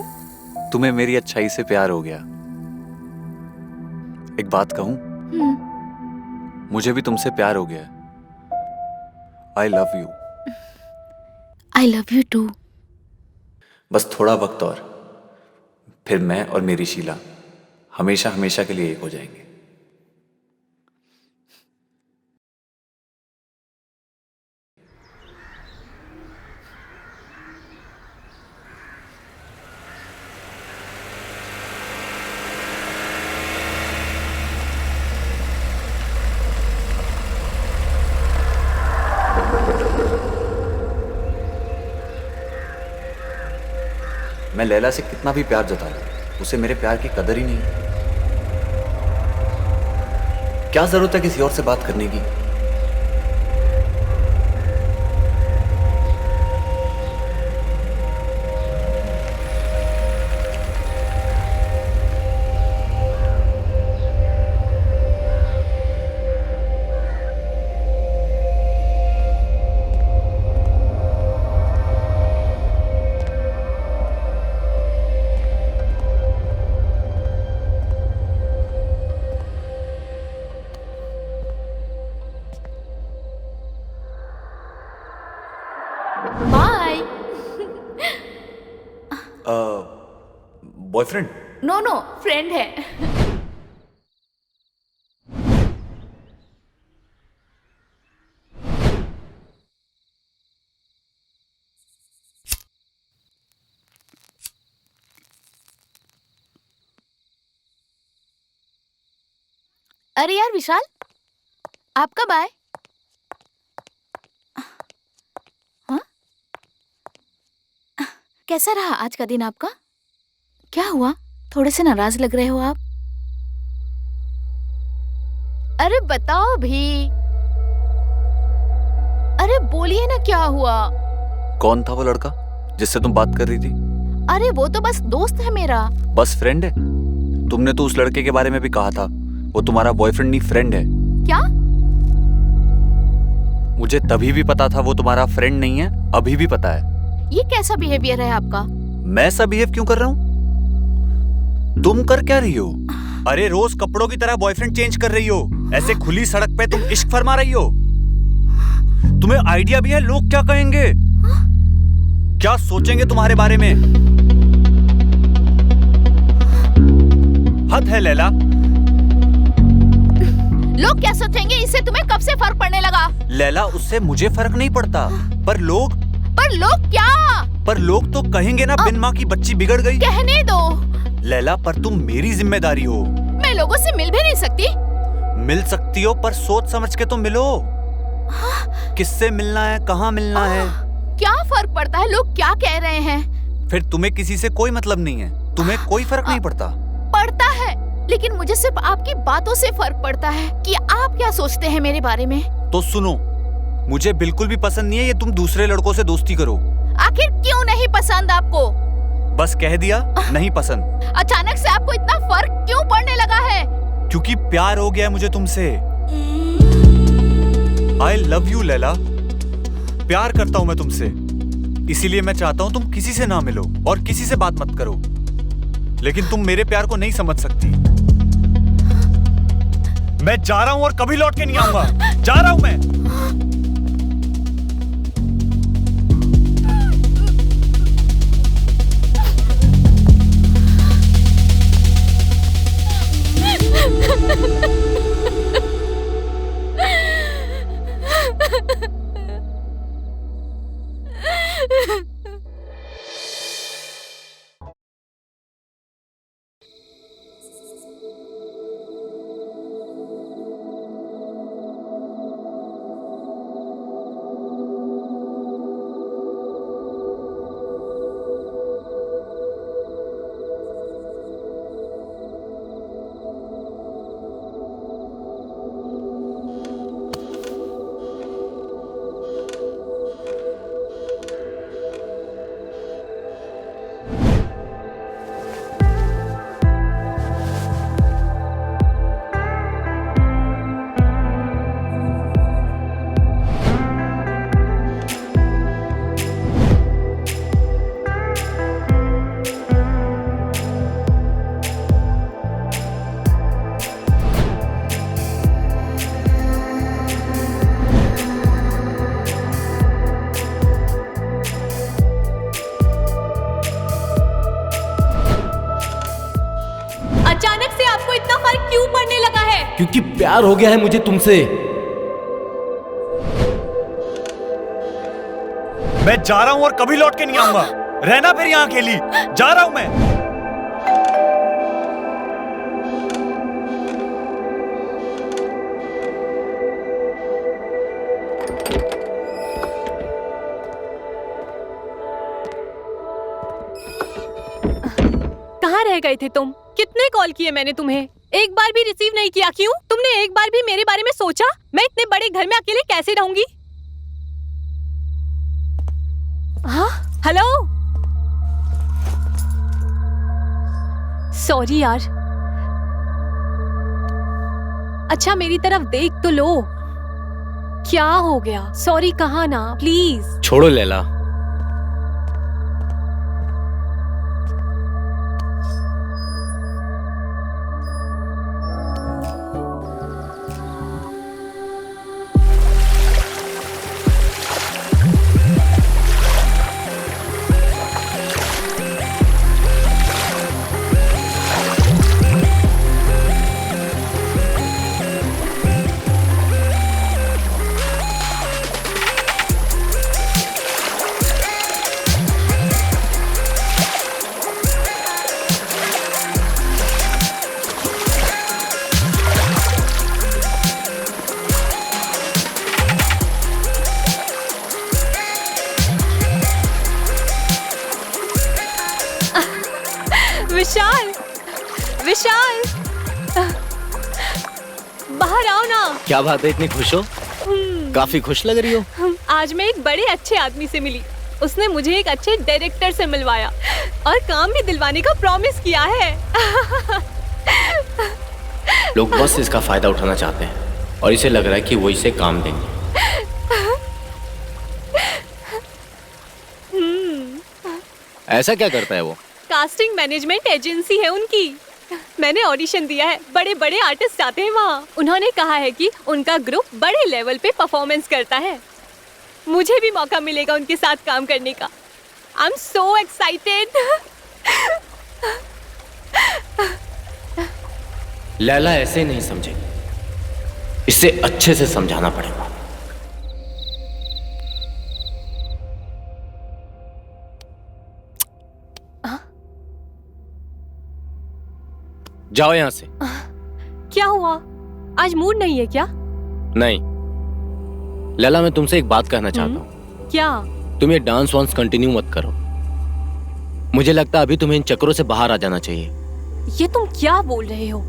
तुम्हें मेरी अच्छाई से प्यार हो गया। एक बात कहूं, मुझे भी तुमसे प्यार हो गया। I love you. I love you too. बस थोड़ा वक्त और, फिर मैं और मेरी शीला हमेशा हमेशा के लिए एक हो जाएंगे। मैं लैला से कितना भी प्यार जता लूं, उसे मेरे प्यार की कदर ही नहीं। क्या जरूरत है किसी और से बात करने की? Bye. Boyfriend? No no, friend है। अरे यार विशाल, आप कब आए? हाँ? कैसा रहा आज का दिन आपका? क्या हुआ? थोड़े से नाराज लग रहे हो आप। अरे बताओ भी। अरे बोलिए ना, क्या हुआ? कौन था वो लड़का जिससे तुम बात कर रही थी? अरे वो तो बस दोस्त है मेरा। बस फ्रेंड है? तुमने तो उस लड़के के बारे में भी कहा था, वो तुम्हारा बॉयफ्रेंड नहीं फ्रेंड है। क्या? मुझे तभी भी पता था वो तुम्हारा फ्रेंड नहीं है, अभी भी पता है। ये कैसा बिहेवियर है आपका? मैं ऐसा बिहेव क्यों कर रहा हूँ? तुम कर क्या रही हो? अरे रोज कपड़ों की तरह बॉयफ्रेंड चेंज कर रही हो, ऐसे खुली सड़क पे तुम इश्क फरमा रही हो। तुम्हें आइडिया भी है लोग क्या कहेंगे, क्या सोचेंगे तुम्हारे बारे में? हद है लैला। लोग क्या सोचेंगे इससे तुम्हें कब से फर्क पड़ने लगा? लैला, उससे मुझे फर्क नहीं पड़ता, पर लोग क्या? पर लोग तो कहेंगे ना, बिन माँ की बच्ची बिगड़ गई। कहने दो लैला, पर तुम मेरी जिम्मेदारी हो। मैं लोगों से मिल भी नहीं सकती? मिल सकती हो, पर सोच समझ के तो मिलो। किससे मिलना है, कहाँ मिलना है? क्या फर्क पड़ता है लोग क्या कह रहे हैं? फिर तुम्हें किसी से कोई मतलब नहीं है, तुम्हें कोई फर्क नहीं पड़ता। पड़ता है, लेकिन मुझे सिर्फ आपकी बातों से फर्क पड़ता है कि आप क्या सोचते हैं मेरे बारे में। तो सुनो, मुझे बिल्कुल भी पसंद नहीं है ये तुम दूसरे लड़कों से दोस्ती करो। आखिर क्यों नहीं पसंद आपको? बस कह दिया, नहीं पसंद। अचानक से आपको इतना फर्क क्यों पड़ने लगा है? क्योंकि प्यार हो गया है मुझे तुमसे। आई लव यू लैला, प्यार करता हूं मैं तुमसे, इसीलिए मैं चाहता हूं तुम किसी से ना मिलो और किसी से बात मत करो। लेकिन तुम मेरे प्यार को नहीं समझ सकती। मैं जा रहा हूं और कभी लौट के नहीं आऊंगा। जा रहा हूं मैं। क्योंकि प्यार हो गया है मुझे तुमसे। मैं जा रहा हूं और कभी लौट के नहीं आऊंगा। रहना फिर यहाँ अकेली। जा रहा हूं मैं। कहाँ रह गए थे तुम? कितने कॉल किए मैंने तुम्हें, एक बार भी रिसीव नहीं किया। क्यों? तुमने एक बार भी मेरे बारे में सोचा? मैं इतने बड़े घर में अकेले कैसे रहूंगी? हाँ, हेलो। सॉरी यार। अच्छा मेरी तरफ देख तो लो। क्या हो गया? सॉरी कहा ना, प्लीज। छोड़ो लैला। विशाल, विशाल, बाहर आओ ना। क्या बात है, इतनी खुश हो? काफी खुश लग रही हो। आज मैं एक बड़े अच्छे आदमी से मिली। उसने मुझे एक अच्छे डायरेक्टर से मिलवाया और काम भी दिलवाने का प्रॉमिस किया है। लोग बस इसका फायदा उठाना चाहते हैं और इसे लग रहा है कि वो इसे काम देंगे। ऐसा क्या करता है वो? कास्टिंग मैनेजमेंट एजेंसी है उनकी। मैंने ऑडिशन दिया है, बड़े बड़े आर्टिस्ट आते हैं वहाँ। उन्होंने कहा है कि उनका ग्रुप बड़े लेवल पे परफॉर्मेंस करता है। मुझे भी मौका मिलेगा उनके साथ काम करने का। I am so excited. Laila ऐसे नहीं समझेगी, इसे अच्छे से समझाना पड़ेगा। जाओ यहां से। क्या हुआ? आज मूड नहीं है क्या? नहीं लैला, मैं तुमसे एक बात कहना चाहता हूँ। क्या? तुम ये डांस वांस कंटिन्यू मत करो। मुझे लगता है अभी तुम्हें इन चक्करों से बाहर आ जाना चाहिए। ये तुम क्या बोल रहे हो?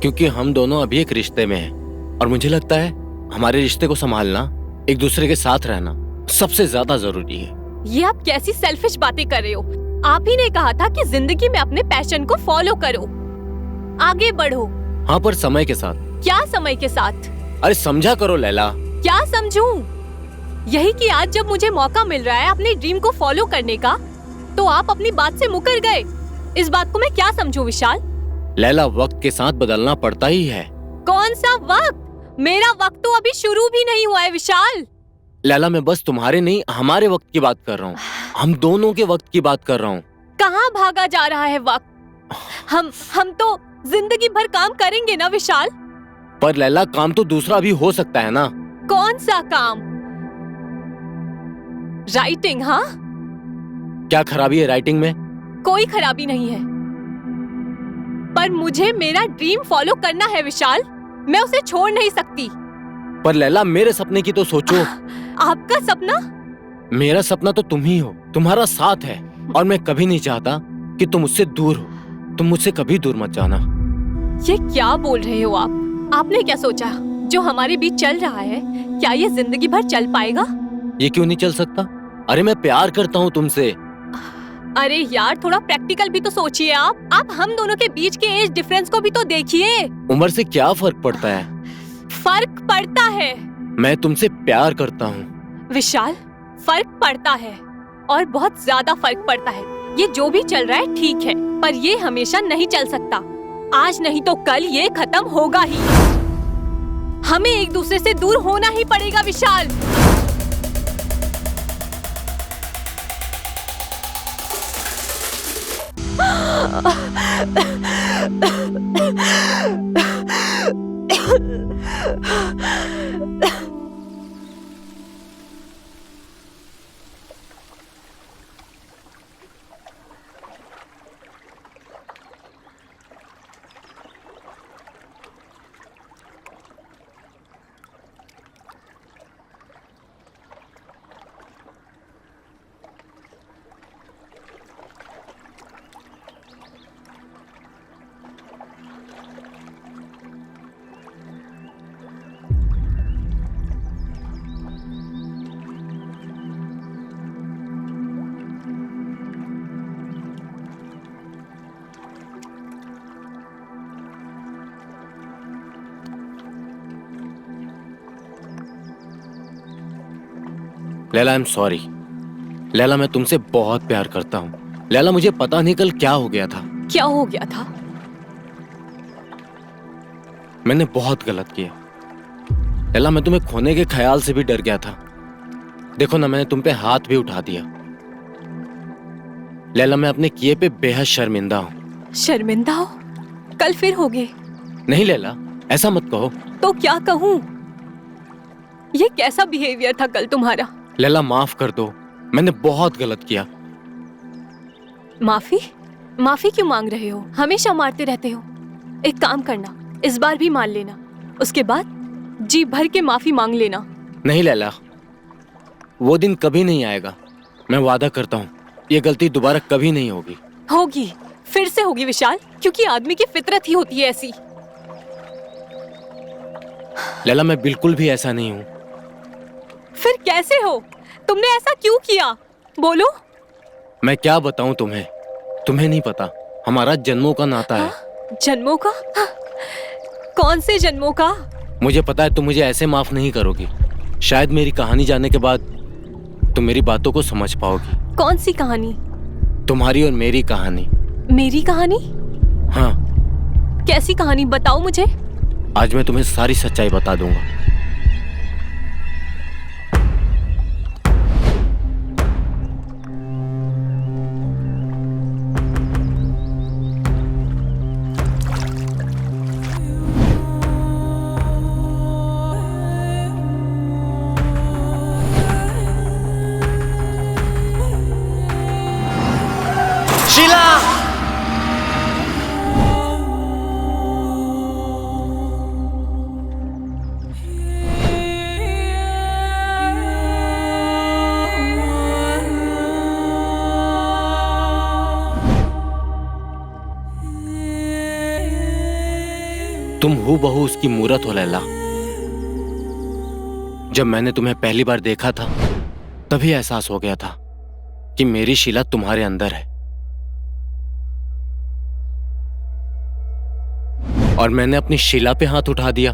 क्योंकि हम दोनों अभी एक रिश्ते में हैं और मुझे लगता है हमारे रिश्ते को संभालना, एक दूसरे के साथ रहना सबसे ज्यादा जरूरी है। ये आप कैसी सेल्फिश बातें कर रहे हो? आप ही ने कहा था कि जिंदगी में अपने पैशन को फॉलो करो, आगे बढ़ो। हाँ, पर समय के साथ। क्या समय के साथ? अरे समझा करो लैला। क्या समझूं? यही कि आज जब मुझे मौका मिल रहा है अपने ड्रीम को फॉलो करने का, तो आप अपनी बात से मुकर गए। इस बात को मैं क्या समझूं विशाल? लैला, वक्त के साथ बदलना पड़ता ही है। कौन सा वक्त? मेरा वक्त तो अभी शुरू भी नहीं हुआ है विशाल। लैला, मैं बस तुम्हारे नहीं हमारे वक्त की बात कर रहा हूँ। हम दोनों के वक्त की बात कर रहा हूँ। कहाँ भागा जा रहा है वक्त? हम तो जिंदगी भर काम करेंगे ना विशाल। पर लैला, काम तो दूसरा भी हो सकता है ना। कौन सा काम? राइटिंग? हाँ, क्या खराबी है राइटिंग में? कोई खराबी नहीं है, पर मुझे मेरा ड्रीम फॉलो करना है विशाल। मैं उसे छोड़ नहीं सकती। पर लैला, मेरे सपने की तो सोचो। आपका सपना? मेरा सपना तो तुम ही हो, तुम्हारा साथ है, और मैं कभी नहीं चाहता कि तुम मुझसे दूर हो। तुम मुझसे कभी दूर मत जाना। ये क्या बोल रहे हो आप? आपने क्या सोचा जो हमारे बीच चल रहा है, क्या ये जिंदगी भर चल पाएगा? ये क्यों नहीं चल सकता? अरे मैं प्यार करता हूँ तुमसे। अरे यार, थोड़ा प्रैक्टिकल भी तो सोचिए आप हम दोनों के बीच के एज डिफरेंस को भी तो देखिए। उम्र से क्या फर्क पड़ता है? फर्क पड़ता है। मैं तुमसे प्यार करता हूँ विशाल, फर्क पड़ता है और बहुत ज्यादा फर्क पड़ता है। ये जो भी चल रहा है ठीक है, पर ये हमेशा नहीं चल सकता। आज नहीं तो कल ये खत्म होगा ही। हमें एक दूसरे से दूर होना ही पड़ेगा Vishal. Laila, I am sorry. Laila, मैं तुमसे बहुत प्यार करता हूँ। लैला, मुझे पता नहीं कल क्या हो गया था। क्या हो गया था? मैंने बहुत गलत किया। लैला, मैं तुम्हें खोने के ख्याल से भी डर गया था। देखो ना, मैंने तुम पे हाथ भी उठा दिया। लैला, मैं अपने किए पे बेहद शर्मिंदा हूँ। शर्मिंदा हो? कल फिर हो गए? नहीं लैला, ऐसा मत कहो। तो क्या कहूँ? ये कैसा बिहेवियर था कल तुम्हारा? लैला, माफ कर दो, मैंने बहुत गलत किया। माफी? माफी क्यों मांग रहे हो? हमेशा मारते रहते हो। एक काम करना, इस बार भी मान लेना, उसके बाद जी भर के माफी मांग लेना। नहीं लैला, वो दिन कभी नहीं आएगा। मैं वादा करता हूँ, ये गलती दोबारा कभी नहीं होगी। होगी, फिर से होगी विशाल, क्योंकि आदमी की फितरत ही होती है ऐसी। लैला, मैं बिल्कुल भी ऐसा नहीं हूँ। फिर कैसे हो? तुमने ऐसा क्यों किया? बोलो। मैं क्या बताऊं तुम्हें? तुम्हें नहीं पता, हमारा जन्मों का नाता है। जन्मों का? कौन से जन्मों का? मुझे पता है तुम मुझे ऐसे माफ नहीं करोगी। शायद मेरी कहानी जानने के बाद तुम मेरी बातों को समझ पाओगी। कौन सी कहानी? तुम्हारी और मेरी कहानी। मेरी कहानी? हाँ। कैसी कहानी, बताओ मुझे। आज मैं तुम्हें सारी सच्चाई बता दूंगा। शीला! तुम हूबहू उसकी मूरत हो लैला। जब मैंने तुम्हें पहली बार देखा था तभी एहसास हो गया था कि मेरी शीला तुम्हारे अंदर है। और मैंने अपनी शीला पे हाथ उठा दिया।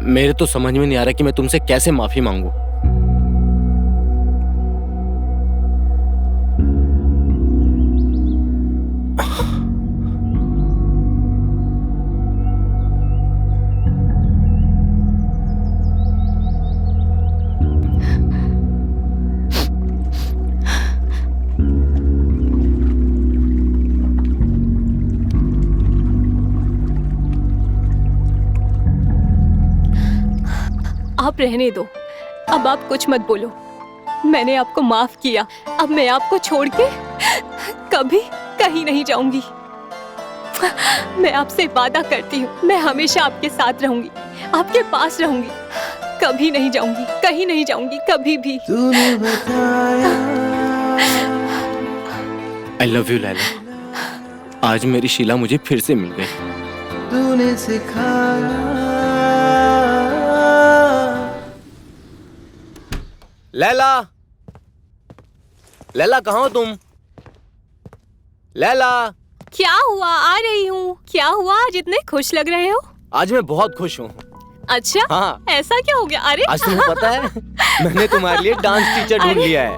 मेरे तो समझ में नहीं आ रहा कि मैं तुमसे कैसे माफी मांगू। आप रहने दो, अब आप कुछ मत बोलो। मैंने आपको माफ किया। अब मैं आपको छोड़ के कभी कहीं नहीं जाऊंगी। मैं आपसे वादा करती हूँ, मैं हमेशा आपके साथ रहूंगी, आपके पास रहूंगी। कभी नहीं जाऊंगी, कहीं नहीं जाऊंगी, कभी भी। आई लव यू लैला। आज मेरी शीला मुझे फिर से मिल गई। तूने सिखाया। लैला! लैला कहाँ हो तुम? लैला! क्या हुआ? आ रही हूँ। क्या हुआ, आज इतने खुश लग रहे हो? आज मैं बहुत खुश हूँ। अच्छा? हाँ। ऐसा क्या हो गया? अरे आज तुम्हें पता है मैंने तुम्हारे लिए डांस टीचर ढूंढ लिया है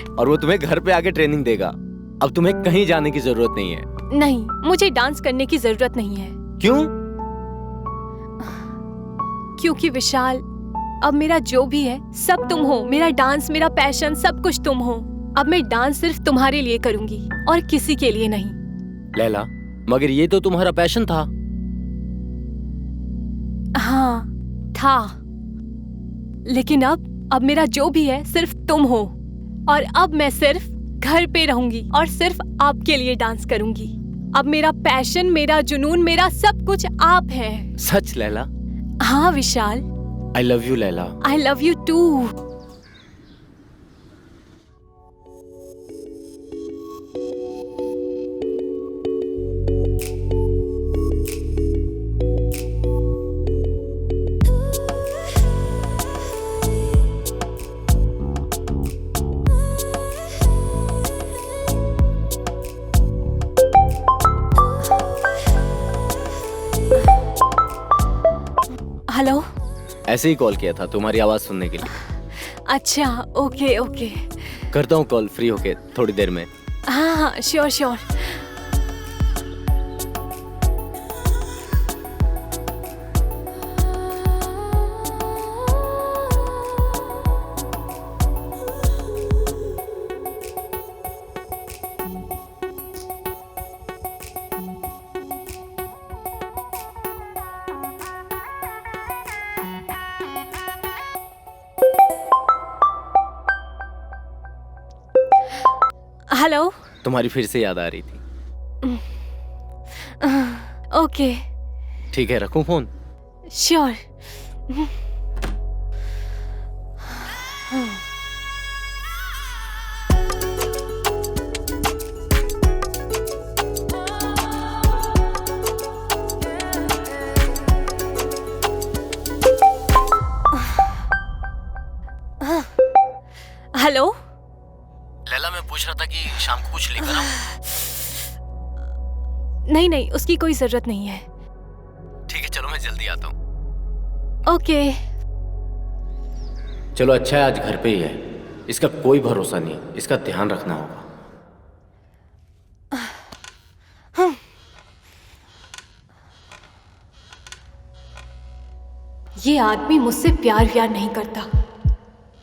और वो तुम्हें घर पे आके ट्रेनिंग देगा। अब तुम्हें कहीं जाने की जरूरत नहीं है। नहीं, मुझे डांस करने की जरूरत नहीं है। क्यों? क्योंकि विशाल, अब मेरा जो भी है सब तुम हो। मेरा डांस, मेरा पैशन, सब कुछ तुम हो। अब मैं डांस सिर्फ तुम्हारे लिए करूंगी और किसी के लिए नहीं। लैला, मगर ये तो तुम्हारा पैशन था। हाँ था, लेकिन अब मेरा जो भी है सिर्फ तुम हो। और अब मैं सिर्फ घर पे रहूंगी और सिर्फ आपके लिए डांस करूंगी। अब मेरा पैशन, मेरा जुनून, मेरा सब कुछ आप है। सच लैला? हाँ विशाल। I love you, Laila. I love you too. Hello. ऐसे ही कॉल किया था तुम्हारी आवाज सुनने के लिए। अच्छा, ओके ओके। करता हूँ कॉल फ्री होके थोड़ी देर में। हाँ हाँ, श्योर श्योर। हेलो। तुम्हारी फिर से याद आ रही थी। ओके। ठीक है, रखूं फोन? श्योर। हेलो। लैला, मैं पूछ रहा था कि शाम को कुछ लेकर आऊं? नहीं नहीं, उसकी कोई जरूरत नहीं है। ठीक है, चलो ओके। चलो अच्छा है आज घर पे ही है, इसका कोई भरोसा नहीं, इसका ध्यान रखना होगा। ये आदमी मुझसे प्यार व्यार नहीं करता,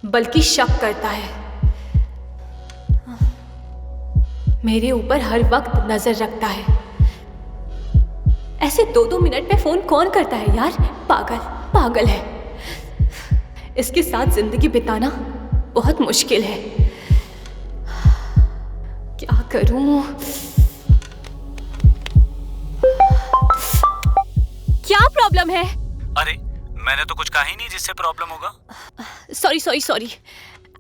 बल्कि शक करता है। मेरे ऊपर हर वक्त नजर रखता है। ऐसे 2-2 मिनट में फोन कौन करता है यार? पागल पागल है। इसके साथ जिंदगी बिताना बहुत मुश्किल है। क्या करूं? क्या प्रॉब्लम है? अरे मैंने तो कुछ कहा ही नहीं जिससे प्रॉब्लम होगा। सॉरी।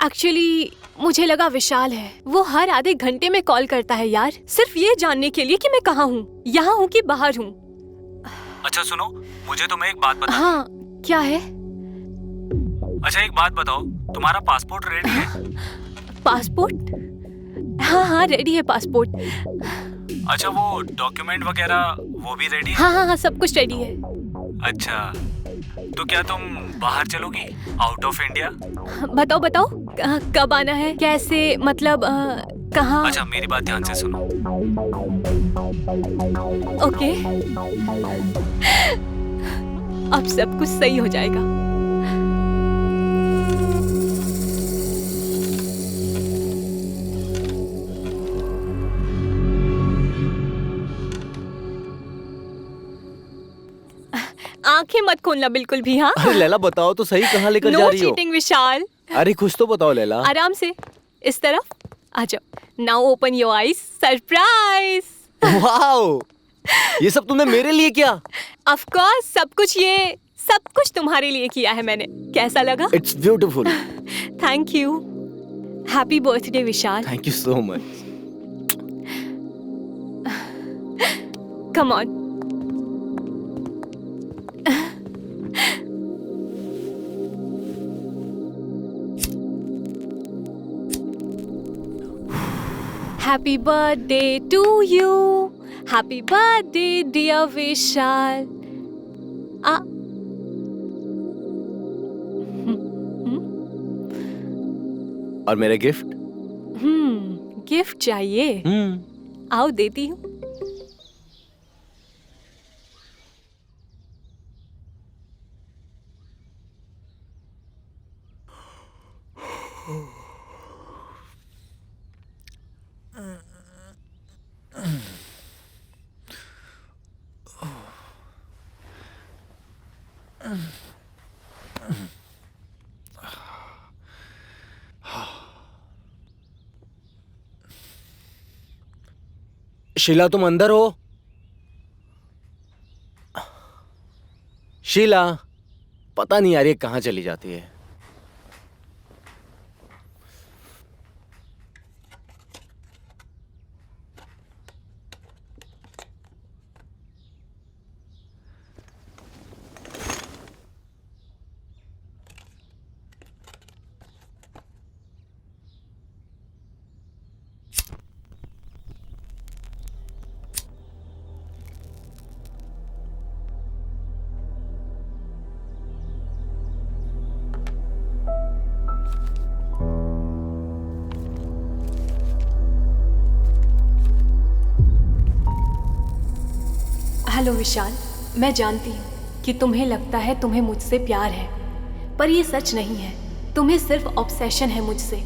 एक्चुअली मुझे लगा विशाल है। वो हर आधे घंटे में कॉल करता है यार, सिर्फ ये जानने के लिए कि मैं कहाँ हूँ, यहाँ हूँ कि बाहर हूँ। अच्छा सुनो, मुझे तुम्हें एक बात बताओ। हाँ, क्या है? अच्छा एक बात बताओ, तुम्हारा पासपोर्ट रेडी है? पासपोर्ट? हाँ रेडी है पासपोर्ट। अच्छा वो डॉक्यूमेंट वगैरह वो भी रेडी है? हाँ सब कुछ रेडी है। अच्छा तो क्या तुम बाहर चलोगी, आउट ऑफ इंडिया? बताओ कब आना है, कैसे, मतलब कहाँ? अच्छा मेरी बात ध्यान से सुनो। ओके, अब सब कुछ सही हो जाएगा। आंखें मत खोलना बिल्कुल भी। हाँ अरे लैला बताओ तो सही, कहाँ लेकर जा नो रही हो? चीटिंग विशाल। अरे कुछ तो बताओ लैला। आराम से, इस तरफ आ जाओ। Now open your eyes, surprise. Wow, ये सब तुमने मेरे लिए किया? ऑफ कोर्स, सब कुछ तुम्हारे लिए किया है मैंने। कैसा लगा? It's beautiful. Thank you. Happy birthday Vishal. Thank you so much. Come on. Happy birthday to you. Happy birthday dear Vishal. और मेरा गिफ्ट? गिफ्ट चाहिए? आओ देती हूँ। शीला तुम अंदर हो? शीला, पता नहीं यार ये कहाँ चली जाती है। हेलो विशाल, मैं जानती हूँ कि तुम्हें लगता है तुम्हें मुझसे प्यार है, पर ये सच नहीं है। तुम्हें सिर्फ ऑब्सेशन है मुझसे।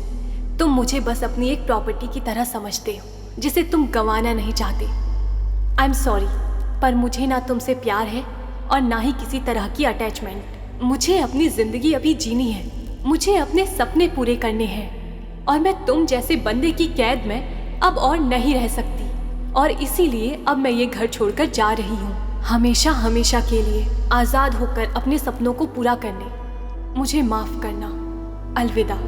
तुम मुझे बस अपनी एक प्रॉपर्टी की तरह समझते हो, जिसे तुम गंवाना नहीं चाहते। आई एम सॉरी, पर मुझे ना तुमसे प्यार है और ना ही किसी तरह की अटैचमेंट। मुझे अपनी ज़िंदगी अभी जीनी है, मुझे अपने सपने पूरे करने हैं, और मैं तुम जैसे बंदे की कैद में अब और नहीं रह सकती। और इसीलिए अब मैं ये घर छोड़कर जा रही हूँ, हमेशा हमेशा के लिए आज़ाद होकर अपने सपनों को पूरा करने। मुझे माफ़ करना। अलविदा।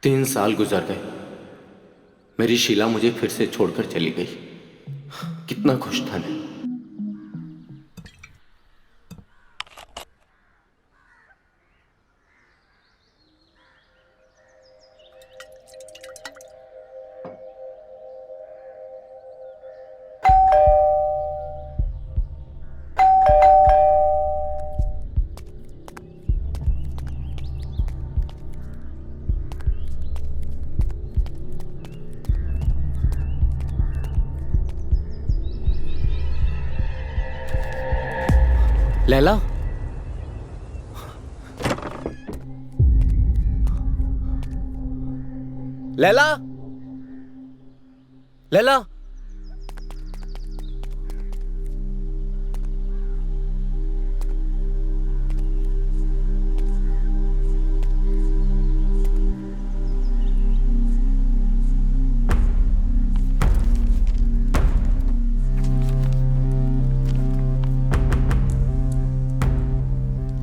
3 साल गुजर गए, मेरी शीला मुझे फिर से छोड़कर चली गई। कितना खुश था मैं। लैला, लैला, लैला,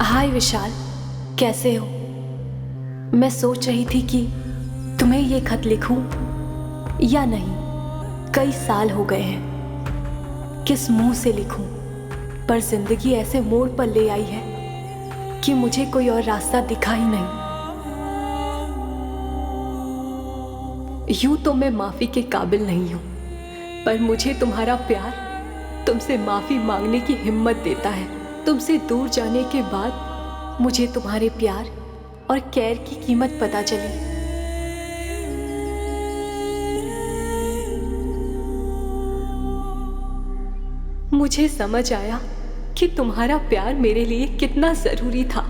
हाय विशाल, कैसे हो? मैं सोच रही थी कि तुम्हें ये खत लिखूं या नहीं। कई साल हो गए हैं, किस मुंह से लिखूं? पर जिंदगी ऐसे मोड़ पर ले आई है कि मुझे कोई और रास्ता दिखा ही नहीं। यूं तो मैं माफी के काबिल नहीं हूं, पर मुझे तुम्हारा प्यार तुमसे माफी मांगने की हिम्मत देता है। तुमसे दूर जाने के बाद मुझे तुम्हारे प्यार और केयर की कीमत पता चली। मुझे समझ आया कि तुम्हारा प्यार मेरे लिए कितना जरूरी था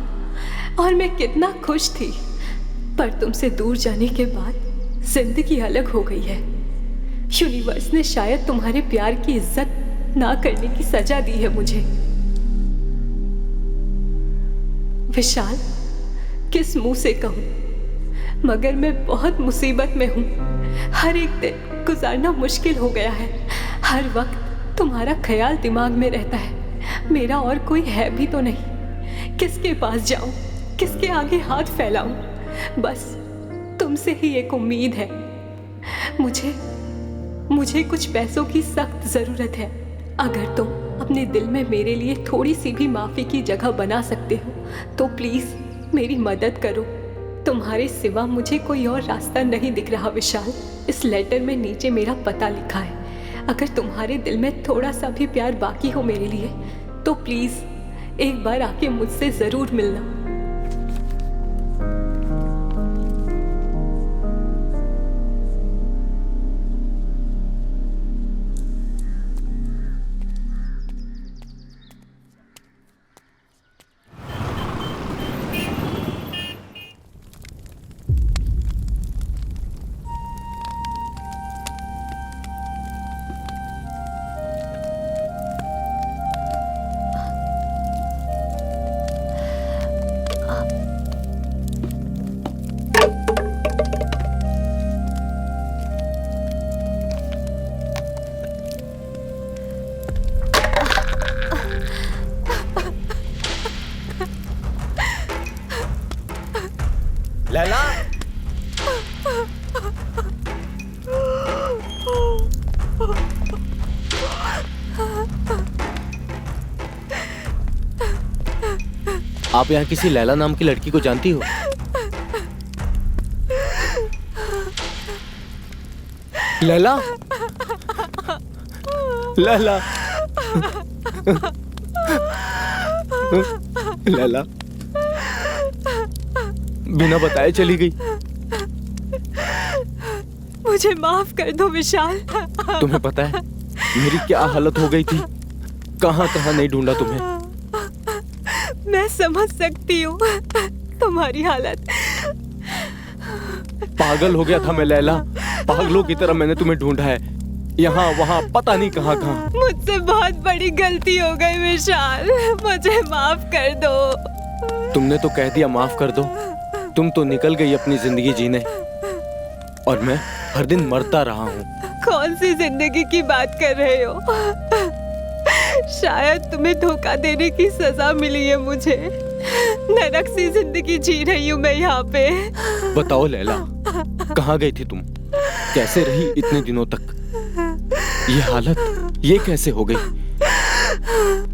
और मैं कितना खुश थी। पर तुमसे दूर जाने के बाद जिंदगी अलग हो गई है। यूनिवर्स ने शायद तुम्हारे प्यार की इज्जत ना करने की सजा दी है मुझे। विशाल, किस मुंह से कहूं, मगर मैं बहुत मुसीबत में हूं। हर एक दिन गुजारना मुश्किल हो गया है। हर वक्त तुम्हारा ख्याल दिमाग में रहता है। मेरा और कोई है भी तो नहीं। किसके पास जाऊं, किसके आगे हाथ फैलाऊं? बस तुमसे ही एक उम्मीद है। मुझे कुछ पैसों की सख्त जरूरत है। अगर तुम अपने दिल में मेरे लिए थोड़ी सी भी माफी की जगह बना सकते हो तो प्लीज मेरी मदद करो। तुम्हारे सिवा मुझे कोई और रास्ता नहीं दिख रहा विशाल। इस लेटर में नीचे मेरा पता लिखा है। अगर तुम्हारे दिल में थोड़ा सा भी प्यार बाकी हो मेरे लिए तो प्लीज एक बार आके मुझसे जरूर मिलना। लैला, आप यहाँ किसी लैला नाम की लड़की को जानती हो? लैला, लैला, लैला बिना बताए चली गई। मुझे माफ कर दो विशाल। तुम्हें पता है मेरी क्या हालत हो गई थी? कहां कहां नहीं ढूंढा तुम्हें। मैं समझ सकती हूँ तुम्हारी हालत। पागल हो गया था मैं लैला। पागलों की तरह मैंने तुम्हें ढूंढा है, यहाँ वहाँ पता नहीं कहाँ कहाँ। मुझसे बहुत बड़ी गलती हो गई विशाल, मुझे माफ कर दो। तुमने तो कह दिया माफ कर दो। तुम तो निकल गई अपनी जिंदगी जीने और मैं हर दिन मरता रहा हूँ। कौन सी जिंदगी की बात कर रहे हो? शायद तुम्हें धोखा देने की सजा मिली है मुझे। नरक सी जिंदगी जी रही हूँ मैं यहाँ पे। बताओ लैला, कहाँ गई थी तुम? कैसे रही इतने दिनों तक? ये हालत ये कैसे हो गई?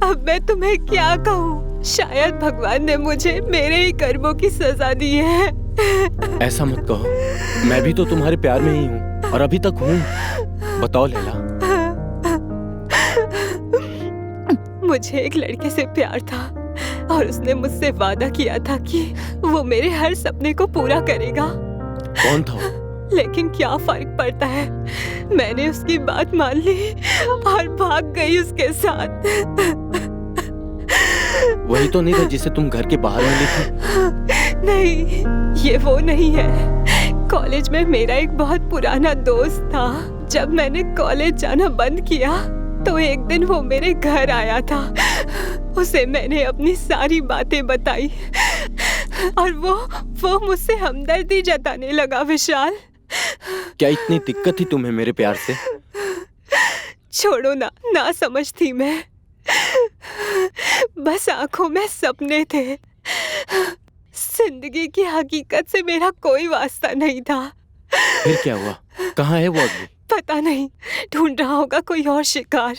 अब मैं तुम्हें क्या कहूँ? शायद भगवान ने मुझे मेरे ही कर्मों की सजा दी है। ऐसा मत कहो, मैं भी तो तुम्हारे प्यार में ही हूँ और अभी तक हूँ। बताओ लैला। मुझे एक लड़के से प्यार था और उसने मुझसे वादा किया था कि वो मेरे हर सपने को पूरा करेगा। कौन था वो? लेकिन क्या फर्क पड़ता है, मैंने उसकी बात मान ली और भाग गई उसके साथ। वही तो नहीं था जिसे तुम घर के बाहर मिली थी? नहीं, ये वो नहीं है। कॉलेज में मेरा एक बहुत पुराना दोस्त था। जब मैंने कॉलेज जाना बंद किया तो एक दिन वो मेरे घर आया था। उसे मैंने अपनी सारी बातें बताई और वो मुझसे हमदर्दी जताने लगा। विशाल, क्या इतनी दिक्कत थी तुम्हें मेरे प्यार से? छोड़ो ना समझ थी मैं। बस आंखों में सपने थे। जिंदगी की हकीकत से मेरा कोई वास्ता नहीं था। फिर क्या हुआ? कहाँ है वो अभी? पता नहीं, ढूंढ रहा होगा कोई और शिकार।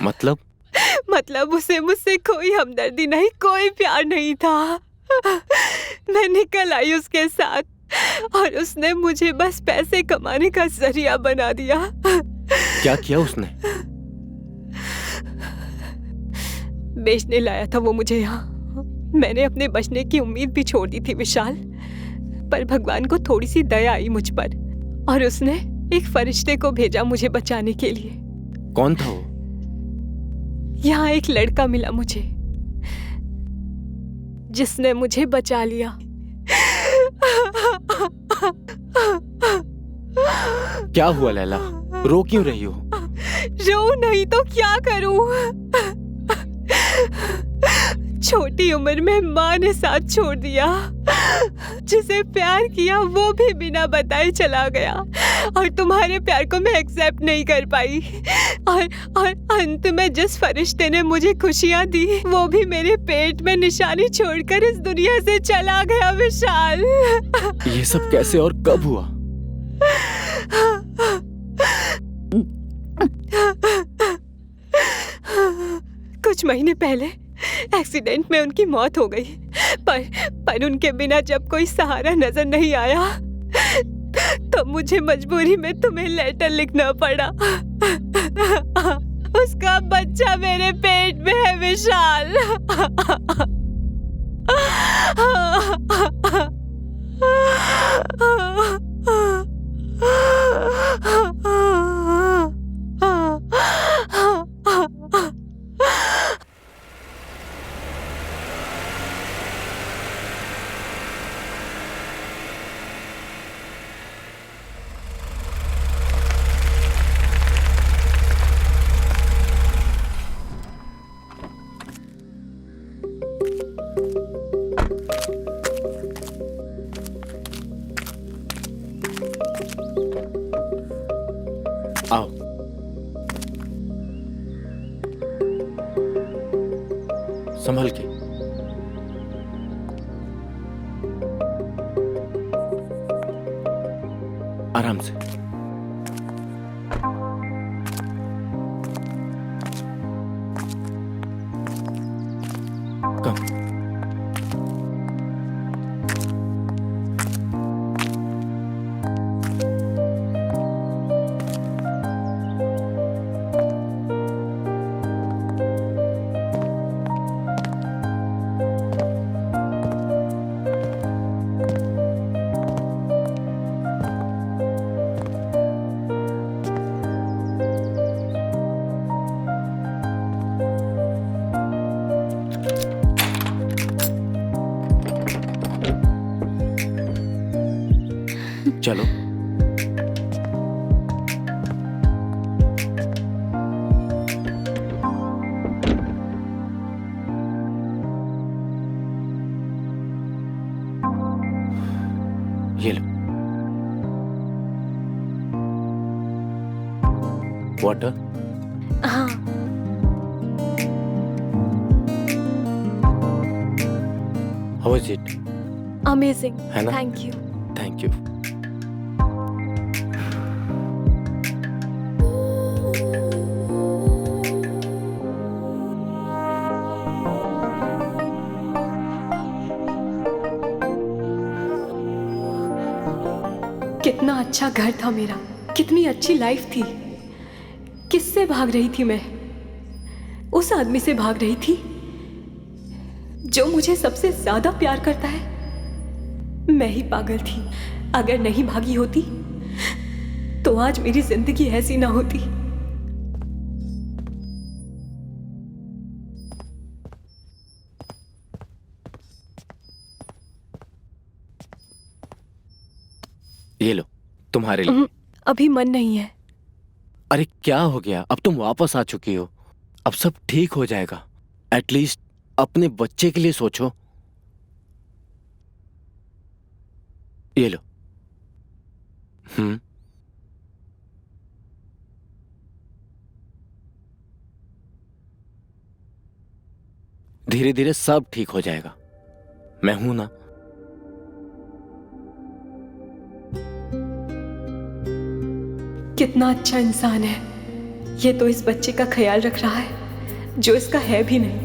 मतलब उसे मुझसे कोई हमदर्दी नहीं, कोई प्यार नहीं था। मैं निकल आई उसके साथ और उसने मुझे बस पैसे कमाने का जरिया बना दिया। क्या किया उसने? बेचने लाया था वो मुझे यहाँ। मैंने अपने बचने की उम्मीद भी छोड़ दी थी विशाल, पर भगवान को थोड़ी सी दया आई मुझ पर और उसने एक फरिश्ते को भेजा मुझे बचाने के लिए। कौन था वो? यहाँ एक लड़का मिला मुझे जिसने मुझे बचा लिया। क्या हुआ लैला, रो क्यों रही हो? रो नहीं तो क्या करूं? छोटी उम्र में माँ ने साथ छोड़ दिया। जिसे प्यार किया वो भी बिना बताए चला गया और तुम्हारे प्यार को मैं एक्सेप्ट नहीं कर पाई। और अंत में जिस फरिश्ते ने मुझे खुशियाँ दी वो भी मेरे पेट में निशानी छोड़कर इस दुनिया से चला गया। विशाल, ये सब कैसे और कब हुआ? कुछ महीने पहले एक्सीडेंट में उनकी मौत हो गई, पर उनके बिना जब कोई सहारा नजर नहीं आया तो मुझे मजबूरी में तुम्हें लेटर लिखना पड़ा। उसका बच्चा मेरे पेट में है विशाल। आओ। संभल के। आराम से। कम। चलो। ये लो वाटर। हाँ। Is it? अमेजिंग, है ना? Thank you. Thank you. कितना अच्छा घर था मेरा, कितनी अच्छी लाइफ थी। किससे भाग रही थी मैं? उस आदमी से भाग रही थी जो मुझे सबसे ज्यादा प्यार करता है। मैं ही पागल थी। अगर नहीं भागी होती तो आज मेरी जिंदगी ऐसी ना होती। ये लो, तुम्हारे लिए। अभी मन नहीं है। अरे क्या हो गया? अब तुम वापस आ चुकी हो, अब सब ठीक हो जाएगा। एटलीस्ट अपने बच्चे के लिए सोचो। ये लो। धीरे धीरे सब ठीक हो जाएगा, मैं हूं ना। कितना अच्छा इंसान है ये, तो इस बच्चे का ख्याल रख रहा है जो इसका है भी नहीं।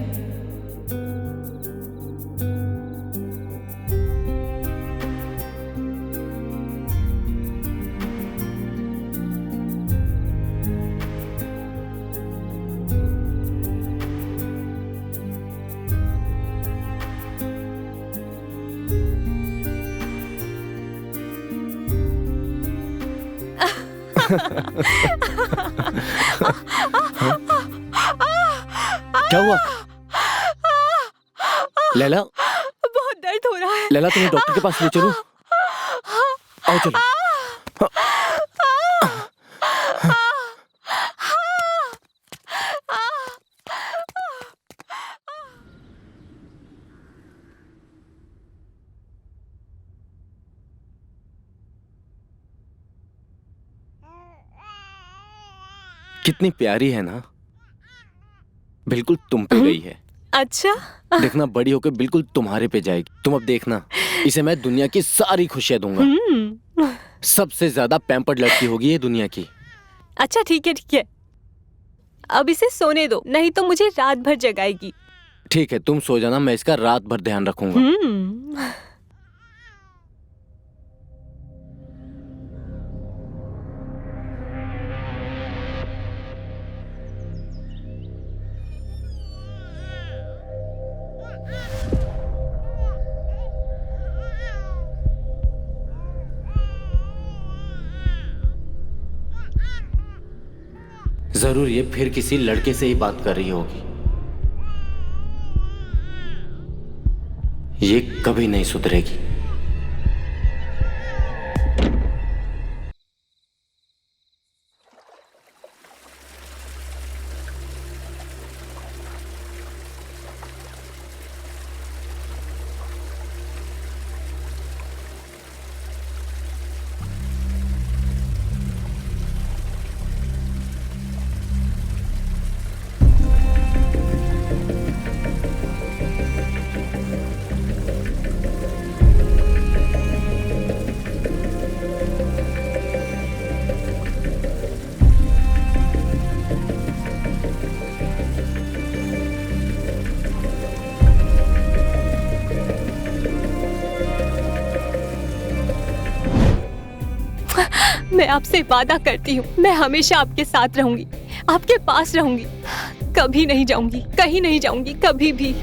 क्या हुआ लैला? बहुत दर्द हो रहा है। लैला, तुम्हें डॉक्टर के पास ले चलूं? आओ चलो। कितनी प्यारी है ना, बिल्कुल तुम पे गई है। अच्छा, देखना बड़ी होकर बिल्कुल तुम्हारे पे जाएगी। तुम अब देखना, इसे मैं दुनिया की सारी खुशियां दूंगा। सबसे ज्यादा पैम्पर्ड लड़की होगी ये दुनिया की। अच्छा ठीक है ठीक है, अब इसे सोने दो, नहीं तो मुझे रात भर जगाएगी। ठीक है, तुम सो जाना, मैं इसका रात भर ध्यान रखूंगा। जरूर ये फिर किसी लड़के से ही बात कर रही होगी। ये कभी नहीं सुधरेगी। मैं आपसे वादा करती हूँ, मैं हमेशा आपके साथ रहूंगी, आपके पास रहूंगी, कभी नहीं जाऊंगी, कहीं नहीं जाऊंगी, कभी भी।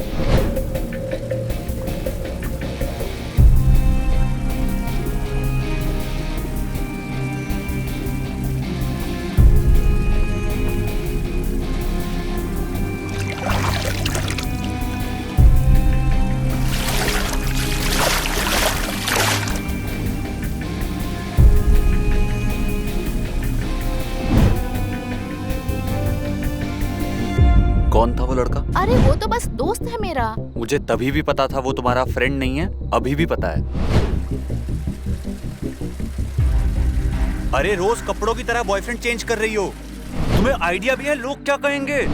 कौन था वो लड़का? अरे वो तो बस दोस्त है मेरा। मुझे तभी भी पता था वो तुम्हारा फ्रेंड नहीं है, अभी भी पता है। अरे रोज कपड़ों की तरह बॉयफ्रेंड चेंज कर रही हो, तुम्हें आइडिया भी है लोग क्या कहेंगे?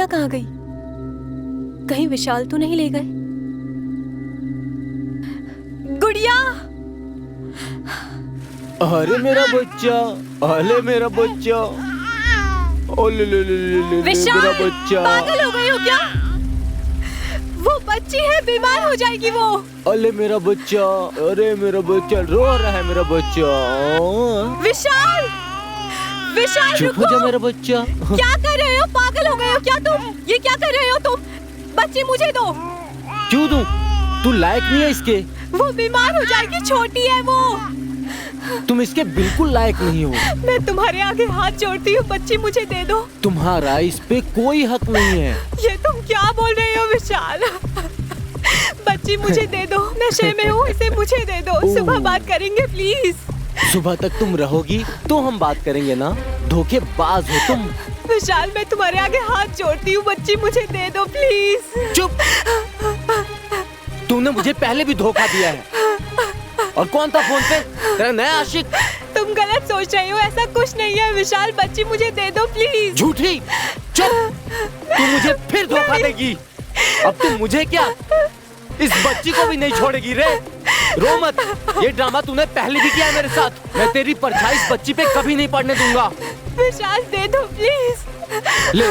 गुड़िया कहाँ गई? कहीं विशाल तो नहीं ले गए? गुड़िया! अरे मेरा बच्चा, अरे मेरा बच्चा, ओले ले ले ले ले विशाल! मेरा बच्चा। पागल हो गई हो क्या? वो बच्ची है, बीमार हो जाएगी वो। अरे मेरा बच्चा, अरे मेरा बच्चा रो रहा है मेरा बच्चा। विशाल! विशाल चुप हो रुको! जा मेरा बच्चा। क्या कर रहे हो? पागल हो गए हो क्या तुम? ये क्या कर रहे हो तुम? बच्ची मुझे दो। क्यों दूं? तू लायक नहीं है इसके। वो बीमार हो जाएगी, छोटी है वो। तुम इसके बिल्कुल लायक नहीं हो। मैं तुम्हारे आगे हाथ जोड़ती हूँ, बच्ची मुझे दे दो। तुम्हारा इस पे कोई हक नहीं है। ये तुम क्या बोल रहे हो विशाल? बच्ची मुझे दे दो, नशे में हूँ, इसे मुझे दे दो। सुबह बात करेंगे प्लीज। सुबह तक तुम रहोगी तो हम बात करेंगे ना। धोखेबाज हो तुम। विशाल मैं तुम्हारे आगे हाथ जोड़ती हूँ, बच्ची मुझे दे दो प्लीज। चुप! तूने मुझे पहले भी धोखा दिया है। और कौन था फोन पे? तेरा नया आशिक? तुम गलत सोच रही हो, ऐसा कुछ नहीं है विशाल। बच्ची मुझे दे दो प्लीज। झूठी! चुप! तू मुझे फिर धोखा देगी। अब तू मुझे क्या, इस बच्ची को भी नहीं छोड़ेगी रे। रो मत, ये ड्रामा तूने पहले भी किया है मेरे साथ। मैं तेरी परछाई इस बच्ची पे कभी नहीं पड़ने दूंगा। विशाल दे दो प्लीज। ले,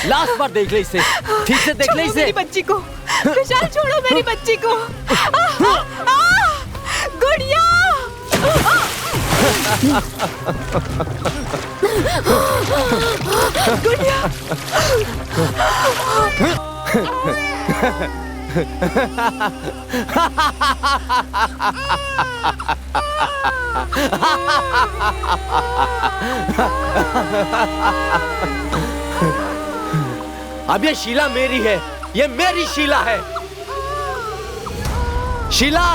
लास्ट बार देख ले इसे, ठीक से देख ले इसे। मेरी बच्ची को विशाल, छोड़ो मेरी बच्ची को। गुड़िया! गुड़िया! अब ये शीला मेरी है, ये मेरी शीला है। शीला!